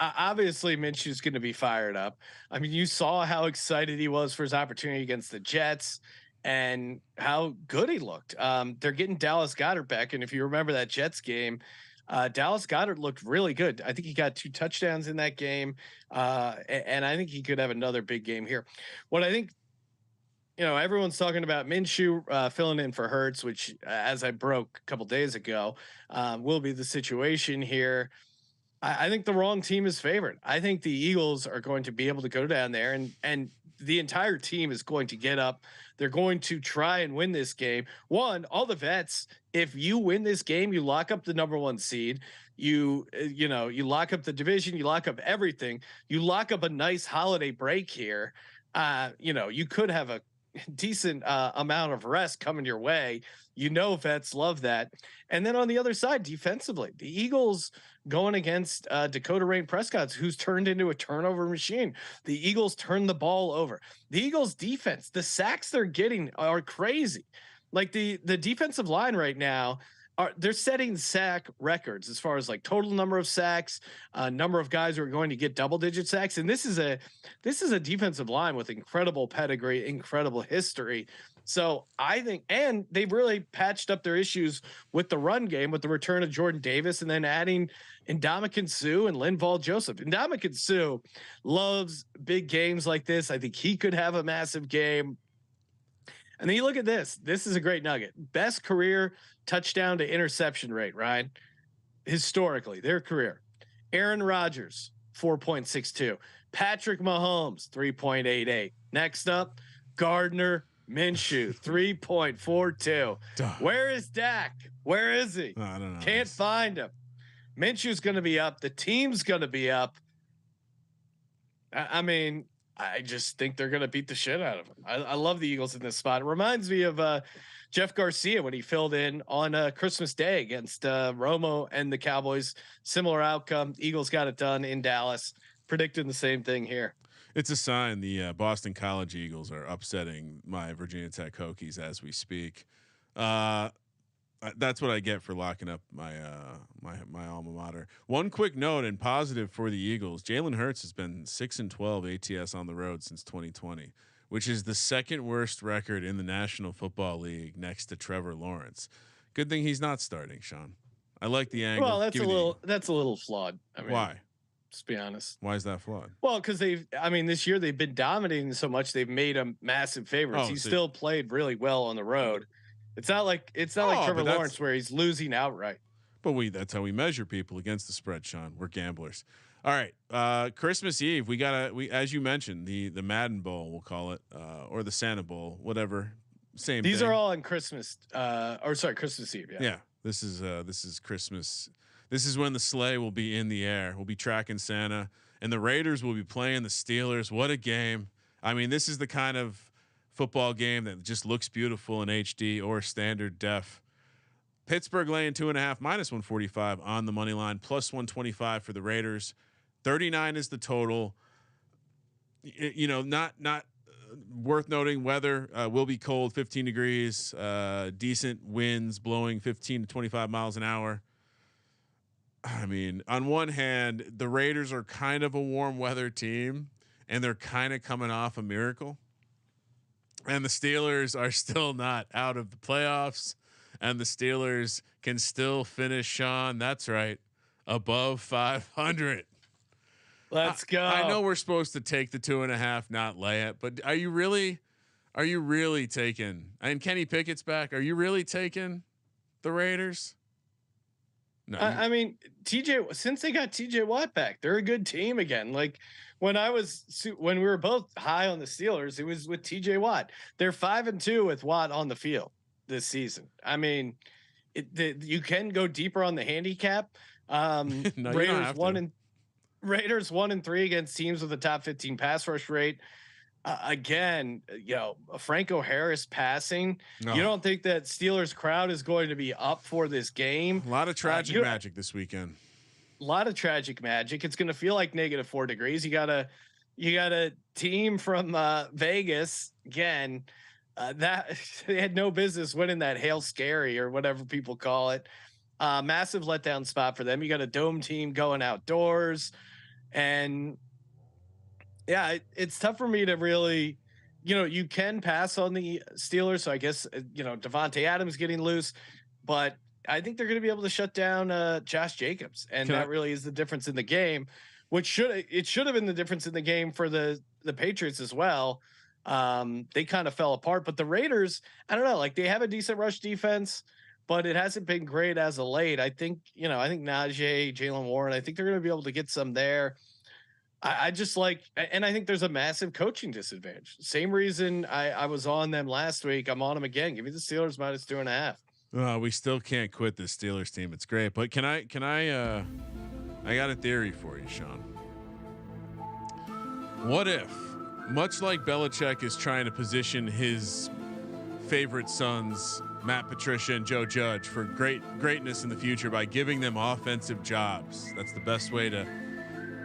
obviously Minshew's going to be fired up. I mean, you saw how excited he was for his opportunity against the Jets and how good he looked. They're getting Dallas Goedert back, and if you remember that Jets game, Dallas Goedert looked really good. I think he got 2 touchdowns in that game, and I think he could have another big game here. What I think, everyone's talking about Minshew filling in for Hurts, which, as I broke a couple days ago, will be the situation here. I think the wrong team is favored. I think the Eagles are going to be able to go down there and the entire team is going to get up. They're going to try and win this game. One, all the vets, if you win this game, you lock up the number 1 seed. You lock up the division, you lock up everything. You lock up a nice holiday break here. You could have a decent amount of rest coming your way. Vets love that. And then on the other side, defensively, the Eagles going against Dakota Rain Prescott, who's turned into a turnover machine. The Eagles turn the ball over. The Eagles defense, the sacks they're getting are crazy. Like the defensive line right now, they're setting sack records as far as like total number of sacks, number of guys who are going to get double-digit sacks. And this is a defensive line with incredible pedigree, incredible history. So I think, and they've really patched up their issues with the run game with the return of Jordan Davis and then adding Ndamukong Suh and Linval Joseph. Ndamukong Suh loves big games like this. I think he could have a massive game. And then you look at this. This is a great nugget. Best career touchdown to interception rate, Ryan. Historically, their career. Aaron Rodgers, 4.62. Patrick Mahomes, 3.88. Next up, Gardner Minshew, 3.42. Where is Dak? Where is he? I don't know. Can't find him. Minshew's going to be up. The team's going to be up. I mean, I just think they're going to beat the shit out of him. I love the Eagles in this spot. It reminds me of Jeff Garcia when he filled in on Christmas Day against Romo and the Cowboys. Similar outcome. Eagles got it done in Dallas. Predicting the same thing here. It's a sign the Boston College Eagles are upsetting my Virginia Tech Hokies as we speak. That's what I get for locking up my alma mater. One quick note and positive for the Eagles: Jalen Hurts has been 6-12 ATS on the road since 2020, which is the 2nd worst record in the National Football League, next to Trevor Lawrence. Good thing he's not starting, Sean. I like the angle. Well, that's a little flawed. I mean, why? Just be honest. Why is that flawed? Well, because this year they've been dominating so much, they've made him massive favorites. He's still played really well on the road. It's not like Trevor Lawrence where he's losing outright. But that's how we measure people against the spread, Sean. We're gamblers. All right. Christmas Eve, we as you mentioned, the Madden Bowl, we'll call it, or the Santa Bowl, whatever. Same. These are all on Christmas. Christmas Eve. Yeah. Yeah. This is Christmas. This is when the sleigh will be in the air. We'll be tracking Santa, and the Raiders will be playing the Steelers. What a game! I mean, this is the kind of football game that just looks beautiful in HD or standard def. Pittsburgh laying 2.5, minus 145 on the money line, plus 125 for the Raiders. 39 is the total. Not worth noting, weather will be cold, 15 degrees, decent winds blowing 15 to 25 miles an hour. I mean, on one hand, the Raiders are kind of a warm weather team, and they're kind of coming off a miracle. And the Steelers are still not out of the playoffs, and the Steelers can still finish, Sean. That's right, above 500. Let's go. I know we're supposed to take the 2.5, not lay it, but are you really taking? And Kenny Pickett's back. Are you really taking the Raiders? No. I mean, since they got TJ Watt back, they're a good team again. Like when we were both high on the Steelers, it was with TJ Watt. They're 5-2 with Watt on the field this season. I mean, you can go deeper on the handicap. No, Raiders 1-3 against teams with a top 15 pass rush rate. Again, Franco Harris passing. No. You don't think that Steelers crowd is going to be up for this game? A lot of tragic magic this weekend. A lot of tragic magic. It's going to feel like -4 degrees. You got a team from Vegas again that they had no business winning that hail scary or whatever people call it. Massive letdown spot for them. You got a dome team going outdoors, and yeah, it's tough for me to really, you can pass on the Steelers. So I guess, Devontae Adams getting loose, but I think they're going to be able to shut down Josh Jacobs. And that really is the difference in the game, which should have been the difference in the game for the Patriots as well. They kind of fell apart, but the Raiders, I don't know, like they have a decent rush defense, but it hasn't been great as of late. I think Najee, Jaylen Warren, I think they're going to be able to get some there. I just and I think there's a massive coaching disadvantage. Same reason I was on them last week. I'm on them again. Give me the Steelers -2.5. We still can't quit this Steelers team. It's great, but can I I got a theory for you, Sean. What if, much like Belichick is trying to position his favorite sons, Matt Patricia and Joe Judge, for greatness in the future by giving them offensive jobs? That's the best way to.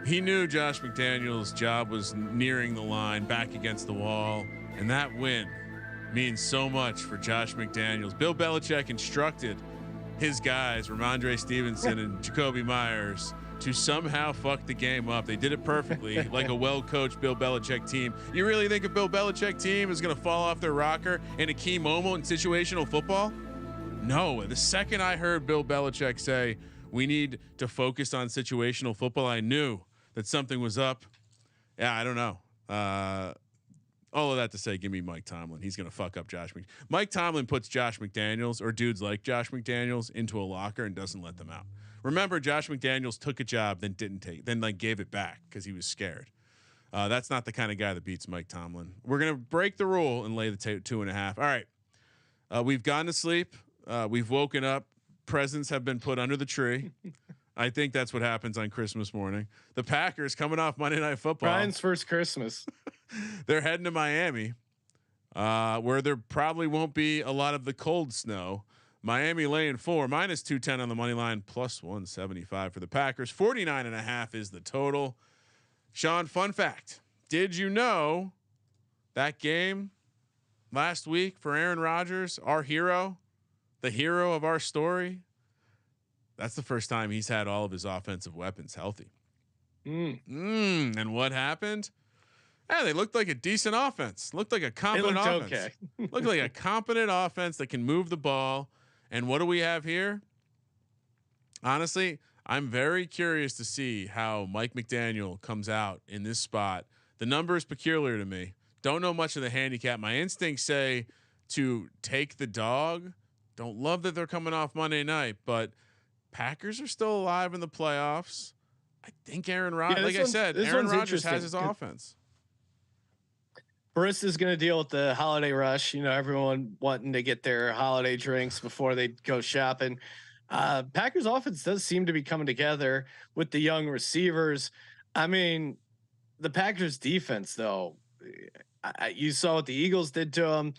He knew Josh McDaniels' job was nearing the line, back against the wall, and that win means so much for Josh McDaniels. Bill Belichick instructed his guys, Ramondre Stevenson and Jacoby Myers, to somehow fuck the game up. They did it perfectly, like a well-coached Bill Belichick team. You really think a Bill Belichick team is going to fall off their rocker in a key moment in situational football? No. The second I heard Bill Belichick say, we need to focus on situational football, I knew that something was up. Yeah, I don't know. All of that to say, give me Mike Tomlin. He's going to fuck up Josh McDaniels. Mike Tomlin puts Josh McDaniels or dudes like Josh McDaniels into a locker and doesn't let them out. Remember, Josh McDaniels took a job, then gave it back because he was scared. That's not the kind of guy that beats Mike Tomlin. We're going to break the rule and lay the 2.5. All right. We've gone to sleep. We've woken up. Presents have been put under the tree. I think that's what happens on Christmas morning. The Packers coming off Monday Night Football. Brian's first Christmas. They're heading to Miami, where there probably won't be a lot of the cold snow. Miami laying 4, -210 on the money line, +175 for the Packers. 49.5 is the total. Sean, fun fact. Did you know that game last week for Aaron Rodgers, our hero, the hero of our story? That's the first time he's had all of his offensive weapons healthy. And what happened? They looked like a decent offense. Looked like a competent offense. Okay. Looked like a competent offense that can move the ball. And what do we have here? Honestly, I'm very curious to see how Mike McDaniel comes out in this spot. The number is peculiar to me. Don't know much of the handicap. My instincts say to take the dog. Don't love that they're coming off Monday night, but Packers are still alive in the playoffs. I think Aaron Rodgers, Aaron Rodgers has his offense. Barissa's going to deal with the holiday rush. Everyone wanting to get their holiday drinks before they go shopping. Packers offense does seem to be coming together with the young receivers. I mean, the Packers defense, though, you saw what the Eagles did to them.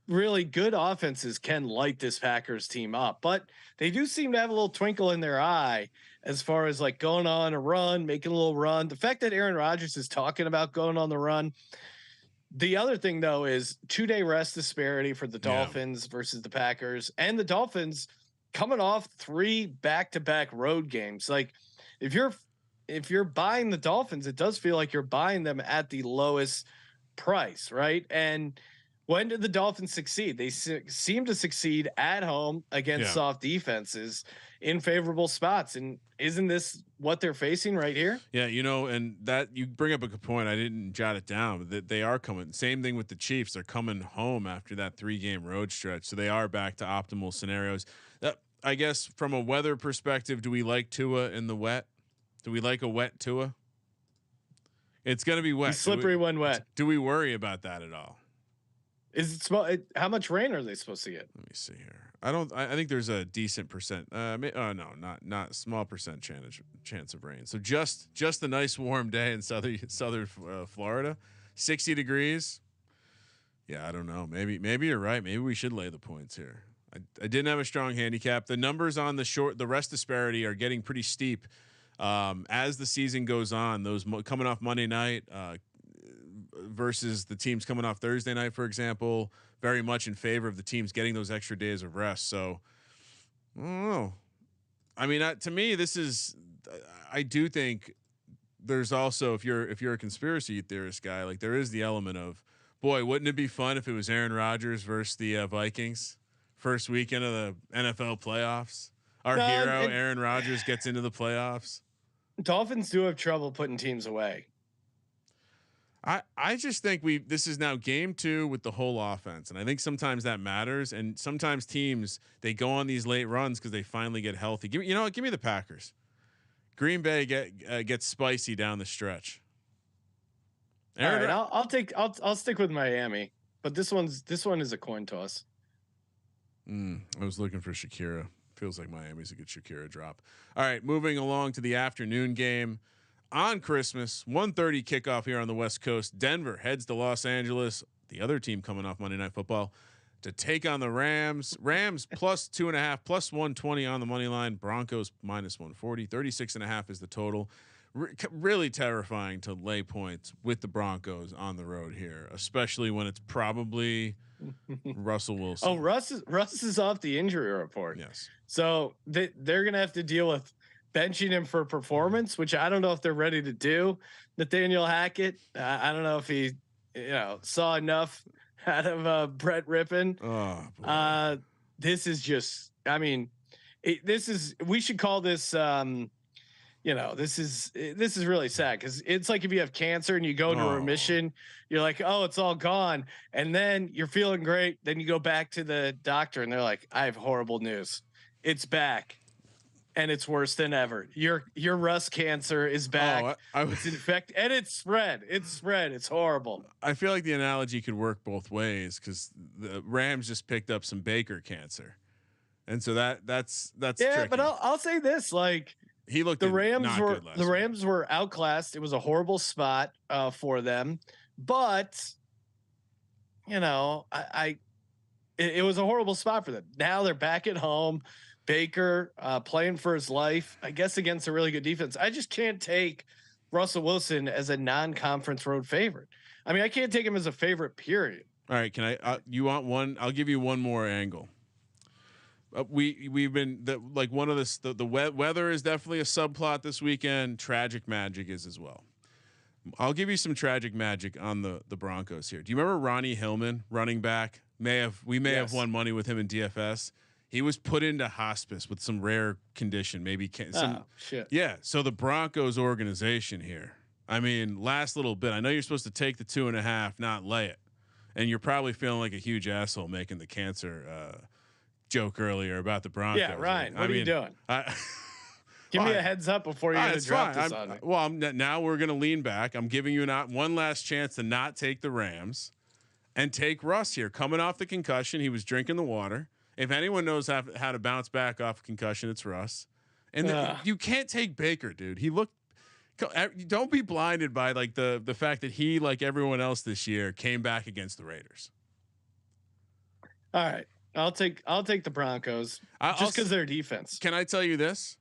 Really good offenses can light this Packers team up, but they do seem to have a little twinkle in their eye as far as like going on a run, making a little run. The fact that Aaron Rodgers is talking about going on the run, The other thing though is 2-day rest disparity for the Dolphins versus the Packers, and the Dolphins coming off 3 back-to-back road games. Like if you're buying the Dolphins, it does feel like you're buying them at the lowest price, right? And when did the Dolphins succeed? They seem to succeed at home against soft defenses in favorable spots. And isn't this what they're facing right here? Yeah, and that you bring up a good point. I didn't jot it down, but they are coming. Same thing with the Chiefs. They're coming home after that 3-game road stretch. So they are back to optimal scenarios. I guess from a weather perspective, do we like Tua in the wet? Do we like a wet Tua? It's going to be wet. He's slippery when wet. Do we worry about that at all? Is it small? How much rain are they supposed to get? Let me see here. I think there's a decent percent. No, not small percent chance of rain. So just a nice warm day in southern Florida, 60 degrees. Yeah, I don't know. Maybe you're right. Maybe we should lay the points here. I didn't have a strong handicap. The numbers on the rest disparity are getting pretty steep as the season goes on. Those coming off Monday night. Versus the teams coming off Thursday night, for example, very much in favor of the teams getting those extra days of rest. So, I don't know. I mean, to me, I do think there's also, if you're a conspiracy theorist guy, like there is the element of, boy, wouldn't it be fun if it was Aaron Rodgers versus the Vikings first weekend of the NFL playoffs? Our hero Aaron Rodgers gets into the playoffs. Dolphins do have trouble putting teams away. I just think this is now game 2 with the whole offense. And I think sometimes that matters. And sometimes teams, they go on these late runs because they finally get healthy. Give me the Packers. Green Bay gets spicy down the stretch. All right, I'll stick with Miami, but this one is a coin toss. I was looking for Shakira. Feels like Miami's a good Shakira drop. All right, moving along to the afternoon game. On Christmas, 1:30 kickoff here on the West Coast. Denver heads to Los Angeles. The other team coming off Monday Night Football to take on the Rams. Rams plus 2.5, plus 120 on the money line. Broncos minus 140. 36.5 is the total. Really terrifying to lay points with the Broncos on the road here, especially when it's probably Russell Wilson. Oh, Russ is off the injury report. Yes. So they're gonna have to deal with benching him for performance, which I don't know if they're ready to do. Nathaniel Hackett, I don't know if he, saw enough out of Brett Rippon. Oh, this is just, we should call this, this is really sad because it's like if you have cancer and you go into remission, you're like, oh, it's all gone. And then you're feeling great. Then you go back to the doctor and they're like, I have horrible news. It's back. And it's worse than ever. Your Russ cancer is back. It's infected and it's spread. It's horrible. I feel like the analogy could work both ways because the Rams just picked up some Baker cancer, and so that's yeah. tricky. But I'll say this: like he looked the Rams were outclassed. It was a horrible spot for them, but it was a horrible spot for them. Now they're back at home. Baker playing for his life, I guess, against a really good defense. I just can't take Russell Wilson as a non-conference road favorite. I mean, I can't take him as a favorite, period. All right. Can I, you want one? I'll give you one more angle. We've been one of the weather is definitely a subplot this weekend. Tragic magic is as well. I'll give you some tragic magic on the Broncos here. Do you remember Ronnie Hillman, running back? We may have won money with him in DFS. He was put into hospice with some rare condition, maybe shit. Yeah. So the Broncos organization here, I mean, last little bit, I know you're supposed to take the 2.5, not lay it. And you're probably feeling like a huge asshole making the cancer joke earlier about the Broncos. Yeah. Ryan, what are you doing? Give me a heads up before you're going to drop this on me. Well, now we're going to lean back. I'm giving you one last chance to not take the Rams and take Russ here. Coming off the concussion, he was drinking the water. If anyone knows how to bounce back off a concussion, it's Russ. And you can't take Baker, dude. He looked. Don't be blinded by like the fact that he, like everyone else this year, came back against the Raiders. All right, I'll take the Broncos just because their defense. Can I tell you this?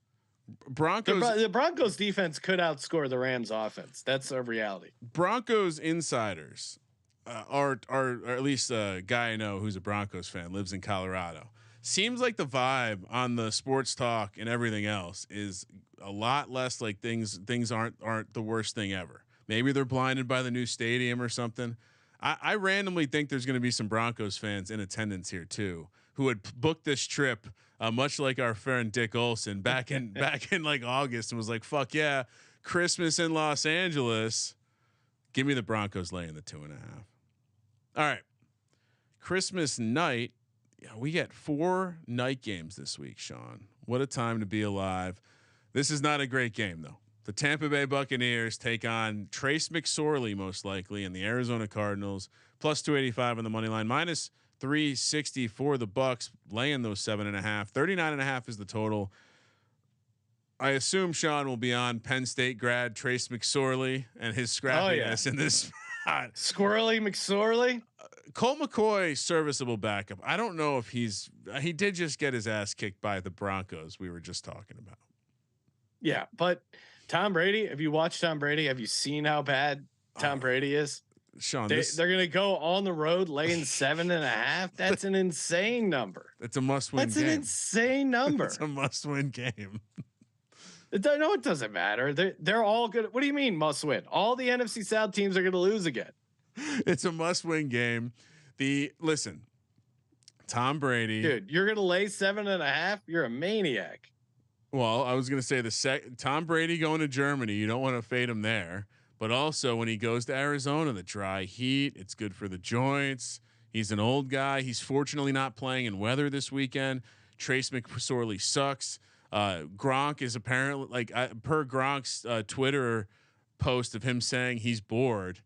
The Broncos defense could outscore the Rams offense. That's a reality. Broncos insiders or at least a guy I know who's a Broncos fan lives in Colorado. Seems like the vibe on the sports talk and everything else is a lot less like things aren't the worst thing ever. Maybe they're blinded by the new stadium or something. I randomly think there's going to be some Broncos fans in attendance here too, who had booked this trip, much like our friend Dick Olson back in like August, and was like, "Fuck yeah, Christmas in Los Angeles. Give me the Broncos laying the 2.5." All right, Christmas night. Yeah, we get 4 night games this week, Sean. What a time to be alive. This is not a great game though. The Tampa Bay Buccaneers take on Trace McSorley, most likely, and the Arizona Cardinals, plus 285 on the money line, minus 360 for the Bucks, laying those 7.5. 39.5 is the total. I assume Sean will be on Penn State grad Trace McSorley and his scrappiness in this spot. Squirrely McSorley. Colt McCoy, serviceable backup. I don't know if he did just get his ass kicked by the Broncos we were just talking about. Yeah, but Tom Brady, have you watched Tom Brady? Have you seen how bad Tom Brady is? Sean, they're going to go on the road laying 7.5. That's an insane number. It's a must-win game. That's an insane number. It's a must-win game. No, it doesn't matter. They're all good. What do you mean must win? All the NFC South teams are going to lose again. It's a must-win game. Listen, Tom Brady, dude, you're going to lay 7.5. You're a maniac. Well, I was going to say Tom Brady going to Germany. You don't want to fade him there, but also when he goes to Arizona, the dry heat, it's good for the joints. He's an old guy. He's fortunately not playing in weather this weekend. Trace McSorley sucks. Gronk is apparently per Gronk's Twitter post of him saying he's bored.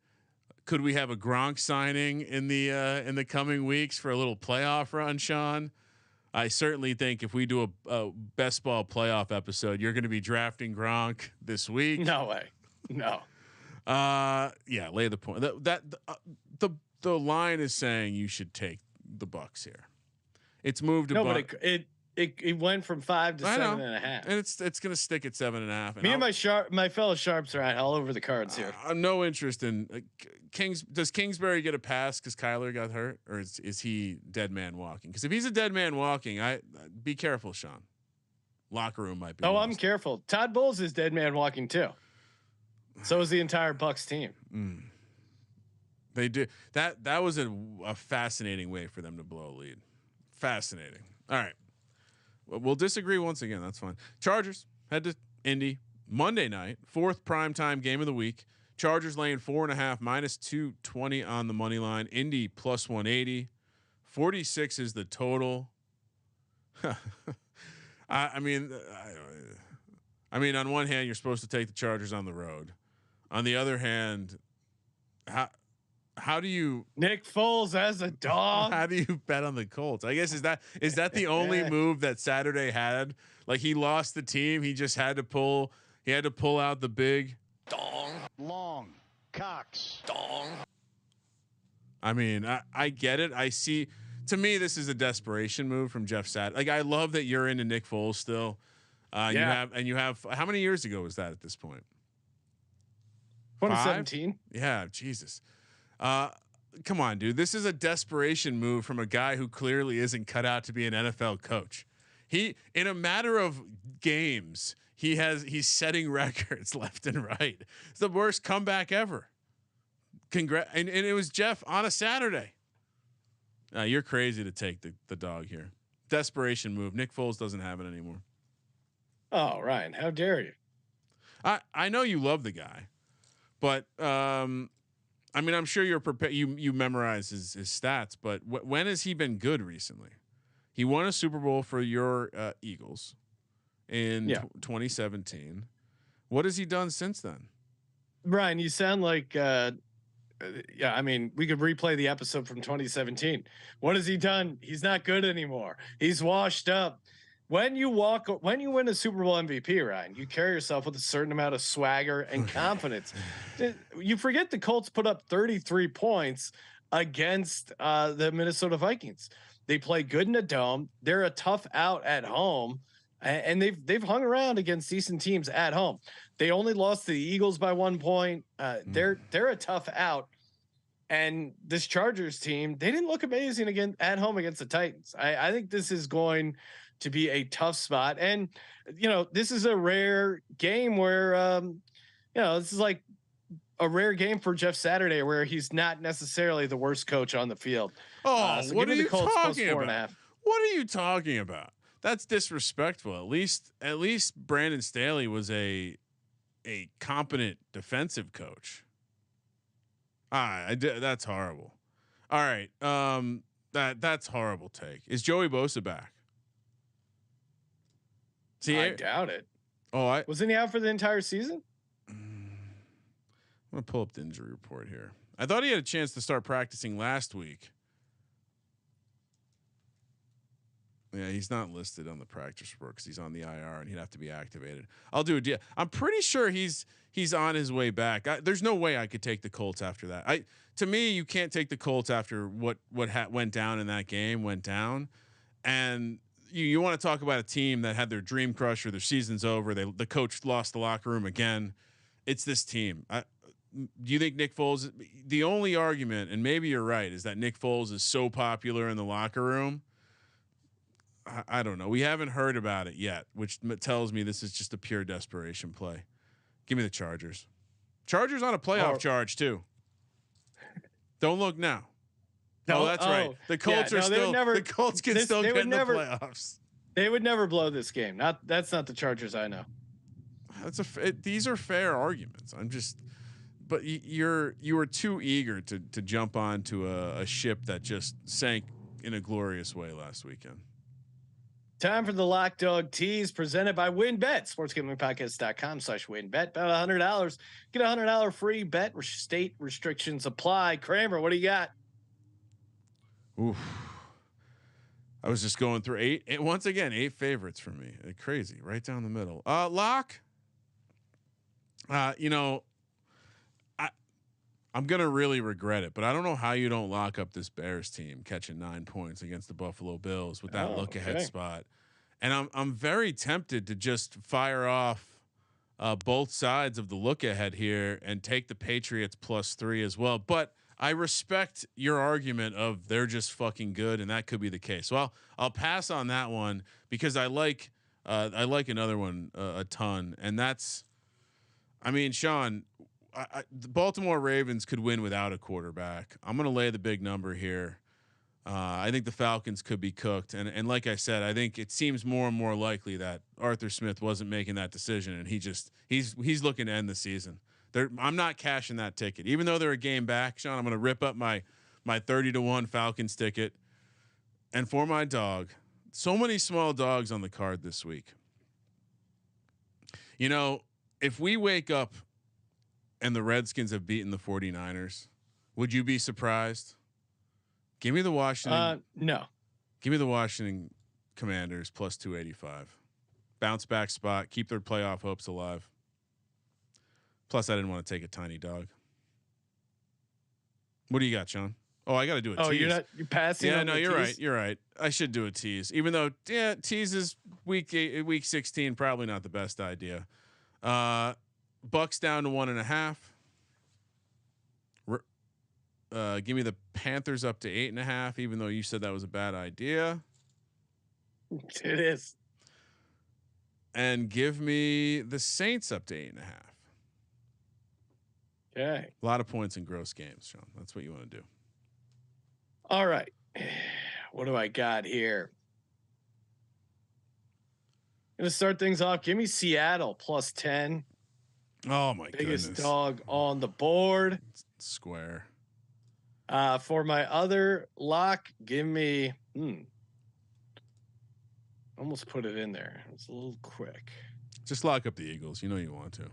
Could we have a Gronk signing in the coming weeks for a little playoff run, Sean? I certainly think if we do a best ball playoff episode, you're going to be drafting Gronk this week. No way. No. Yeah, lay the point. The line is saying you should take the Bucks here. It's moved. But it went from 5 to 7.5, and it's going to stick at 7.5. Me and my fellow sharps are all over the cards here. I'm no interest in Kings. Does Kingsbury get a pass because Kyler got hurt, or is he dead man walking? Because if he's a dead man walking, be careful, Sean. Locker room might be. Oh, lost. I'm careful. Todd Bowles is dead man walking too. So is the entire Bucks team. They do that. That was a fascinating way for them to blow a lead. Fascinating. All right. We'll disagree once again. That's fine. Chargers head to Indy Monday night, 4th primetime game of the week. Chargers laying 4.5, minus 220 on the money line. Indy plus 180. 46 is the total. I mean, on one hand, you're supposed to take the Chargers on the road. On the other hand, how do you Nick Foles as a dog? How do you bet on the Colts? I guess is that the only move that Saturday had? Like he lost the team, he just had to pull out the big Dong. Long Cox. Dong. I mean, I get it. I see. To me, this is a desperation move from Jeff Saturday. Like I love that you're into Nick Foles still. You have how many years ago was that at this point? 2017. Yeah, Jesus. Come on, dude. This is a desperation move from a guy who clearly isn't cut out to be an NFL coach. He, in a matter of games, he's setting records left and right. It's the worst comeback ever. And it was Jeff on a Saturday. You're crazy to take the dog here. Desperation move. Nick Foles doesn't have it anymore. Oh, Ryan, how dare you? I know you love the guy, but I mean, I'm sure you're prepared. You memorize his stats, but when has he been good recently? He won a Super Bowl for your Eagles in 2017. What has he done since then? Brian, you sound like, I mean, we could replay the episode from 2017. What has he done? He's not good anymore. He's washed up. When you win a Super Bowl MVP, Ryan, you carry yourself with a certain amount of swagger and confidence. You forget the Colts put up 33 points against the Minnesota Vikings. They play good in a dome. They're a tough out at home, and they've hung around against decent teams at home. They only lost to the Eagles by 1 point. They're a tough out. And this Chargers team, they didn't look amazing again at home against the Titans. I think this is going to be a tough spot. And, this is a rare game where, this is like a rare game for Jeff Saturday where he's not necessarily the worst coach on the field. So what are you talking about? What are you talking about? That's disrespectful. At least Brandon Staley was a competent defensive coach. That's horrible. All right. That's horrible take. Is Joey Bosa back? See, I doubt it. Oh, wasn't he out for the entire season? I'm gonna pull up the injury report here. I thought he had a chance to start practicing last week. Yeah, he's not listed on the practice report because he's on the IR and he'd have to be activated. I'll do a deal. I'm pretty sure he's on his way back. There's no way I could take the Colts after that. To me, you can't take the Colts after what went down in that game went down. And you want to talk about a team that had their dream crusher, their season's over. The coach lost the locker room again. It's this team. Do you think Nick Foles? The only argument, and maybe you're right, is that Nick Foles is so popular in the locker room. I don't know. We haven't heard about it yet, which tells me this is just a pure desperation play. Give me the Chargers. Chargers on a playoff charge too. Don't look now. No, that's right. The Colts are still. The Colts can still get in the playoffs. They would never blow this game. That's not the Chargers I know. These are fair arguments. But you were too eager to jump onto a ship that just sank in a glorious way last weekend. Time for the Lock Dog Tease presented by WynnBet. SportsGamblingPodcast.com/WynnBet. Bet $100. Get $100 free bet. State restrictions apply. Kramer, what do you got? Oof. I was just going through eight favorites for me. Crazy, right down the middle. Lock. I'm gonna really regret it, but I don't know how you don't lock up this Bears team catching 9 points against the Buffalo Bills with that look ahead spot. And I'm very tempted to just fire off both sides of the look ahead here and take the Patriots +3 as well. But I respect your argument of they're just fucking good, and that could be the case. So I'll pass on that one because I like another one a ton, and that's, Sean. The Baltimore Ravens could win without a quarterback. I'm going to lay the big number here. I think the Falcons could be cooked. And like I said, I think it seems more and more likely that Arthur Smith wasn't making that decision. And he's looking to end the season. I'm not cashing that ticket, even though they're a game back. Sean, I'm going to rip up my 30-1 Falcons ticket. And for my dog, so many small dogs on the card this week. If we wake up and the Redskins have beaten the 49ers, would you be surprised? Give me the Washington. No. Give me the Washington Commanders +285. Bounce back spot. Keep their playoff hopes alive. Plus, I didn't want to take a tiny dog. What do you got, Sean? Oh, I got to do a tease. You're passing. Yeah, no, you're right. You're right. I should do a tease, even though tease is week 16, probably not the best idea. Bucks down to 1.5. Give me the Panthers up to 8.5, even though you said that was a bad idea. It is. And give me the Saints up to 8.5. Okay. A lot of points in gross games, Sean. That's what you want to do. All right. What do I got here? Gonna start things off. Give me Seattle +10. Oh my biggest goodness. Dog on the board. Square. For my other lock, give me almost put it in there. It's a little quick. Just lock up the Eagles. You know you want to.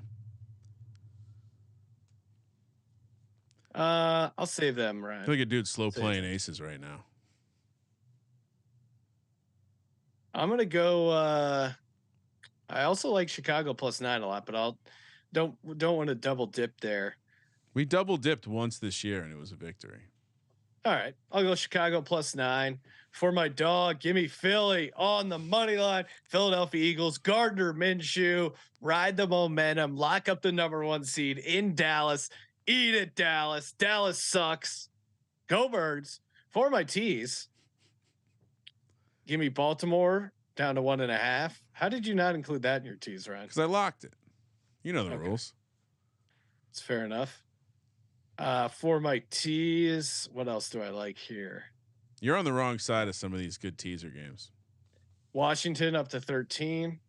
I'll save them, Ryan. I think a dude's slow playing aces right now. I'm gonna go. I also like Chicago +9 a lot, but don't want to double dip there. We double dipped once this year and it was a victory. All right, I'll go Chicago +9 for my dog. Give me Philly on the money line. Philadelphia Eagles. Gardner Minshew, ride the momentum, lock up the #1 seed in Dallas. Eat it, Dallas. Dallas sucks. Go Birds. For my teas, give me Baltimore down to 1.5. How did you not include that in your teas, Ryan? Because I locked it. You know the rules. It's fair enough. For my teas, what else do I like here? You're on the wrong side of some of these good teaser games. Washington up to 13.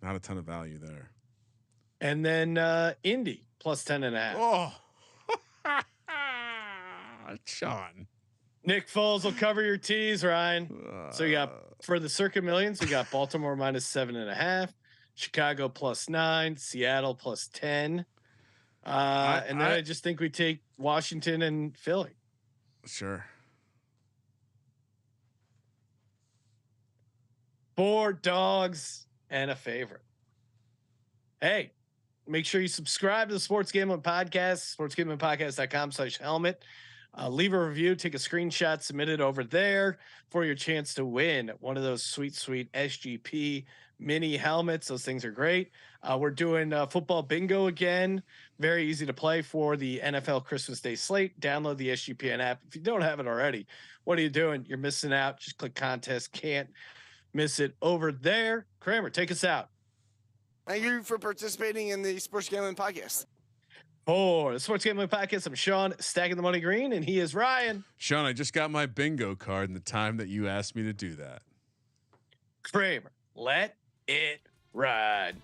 Not a ton of value there. And then Indy plus 10.5. Oh, Sean. Nick Foles will cover your teas, Ryan. So you got for the Circa Millions, we got Baltimore minus 7.5, Chicago plus 9, Seattle plus 10. And then I just think we take Washington and Philly. Sure. 4 dogs and a favorite. Hey, make sure you subscribe to the Sports Gambling Podcast, sportsgamblingpodcast.com/helmet. Leave a review, take a screenshot, submit it over there for your chance to win one of those sweet SGP mini helmets. Those things are great. We're doing football bingo again. Very easy to play for the NFL Christmas Day slate. Download the SGPN app. If you don't have it already, what are you doing? You're missing out. Just click contest. Can't miss it over there. Kramer, take us out. Thank you for participating in the Sports Gambling Podcast. For the Sports Gambling Podcast, I'm Sean, stacking the money green, and he is Ryan. Sean, I just got my bingo card in the time that you asked me to do that. Kramer, let it ride.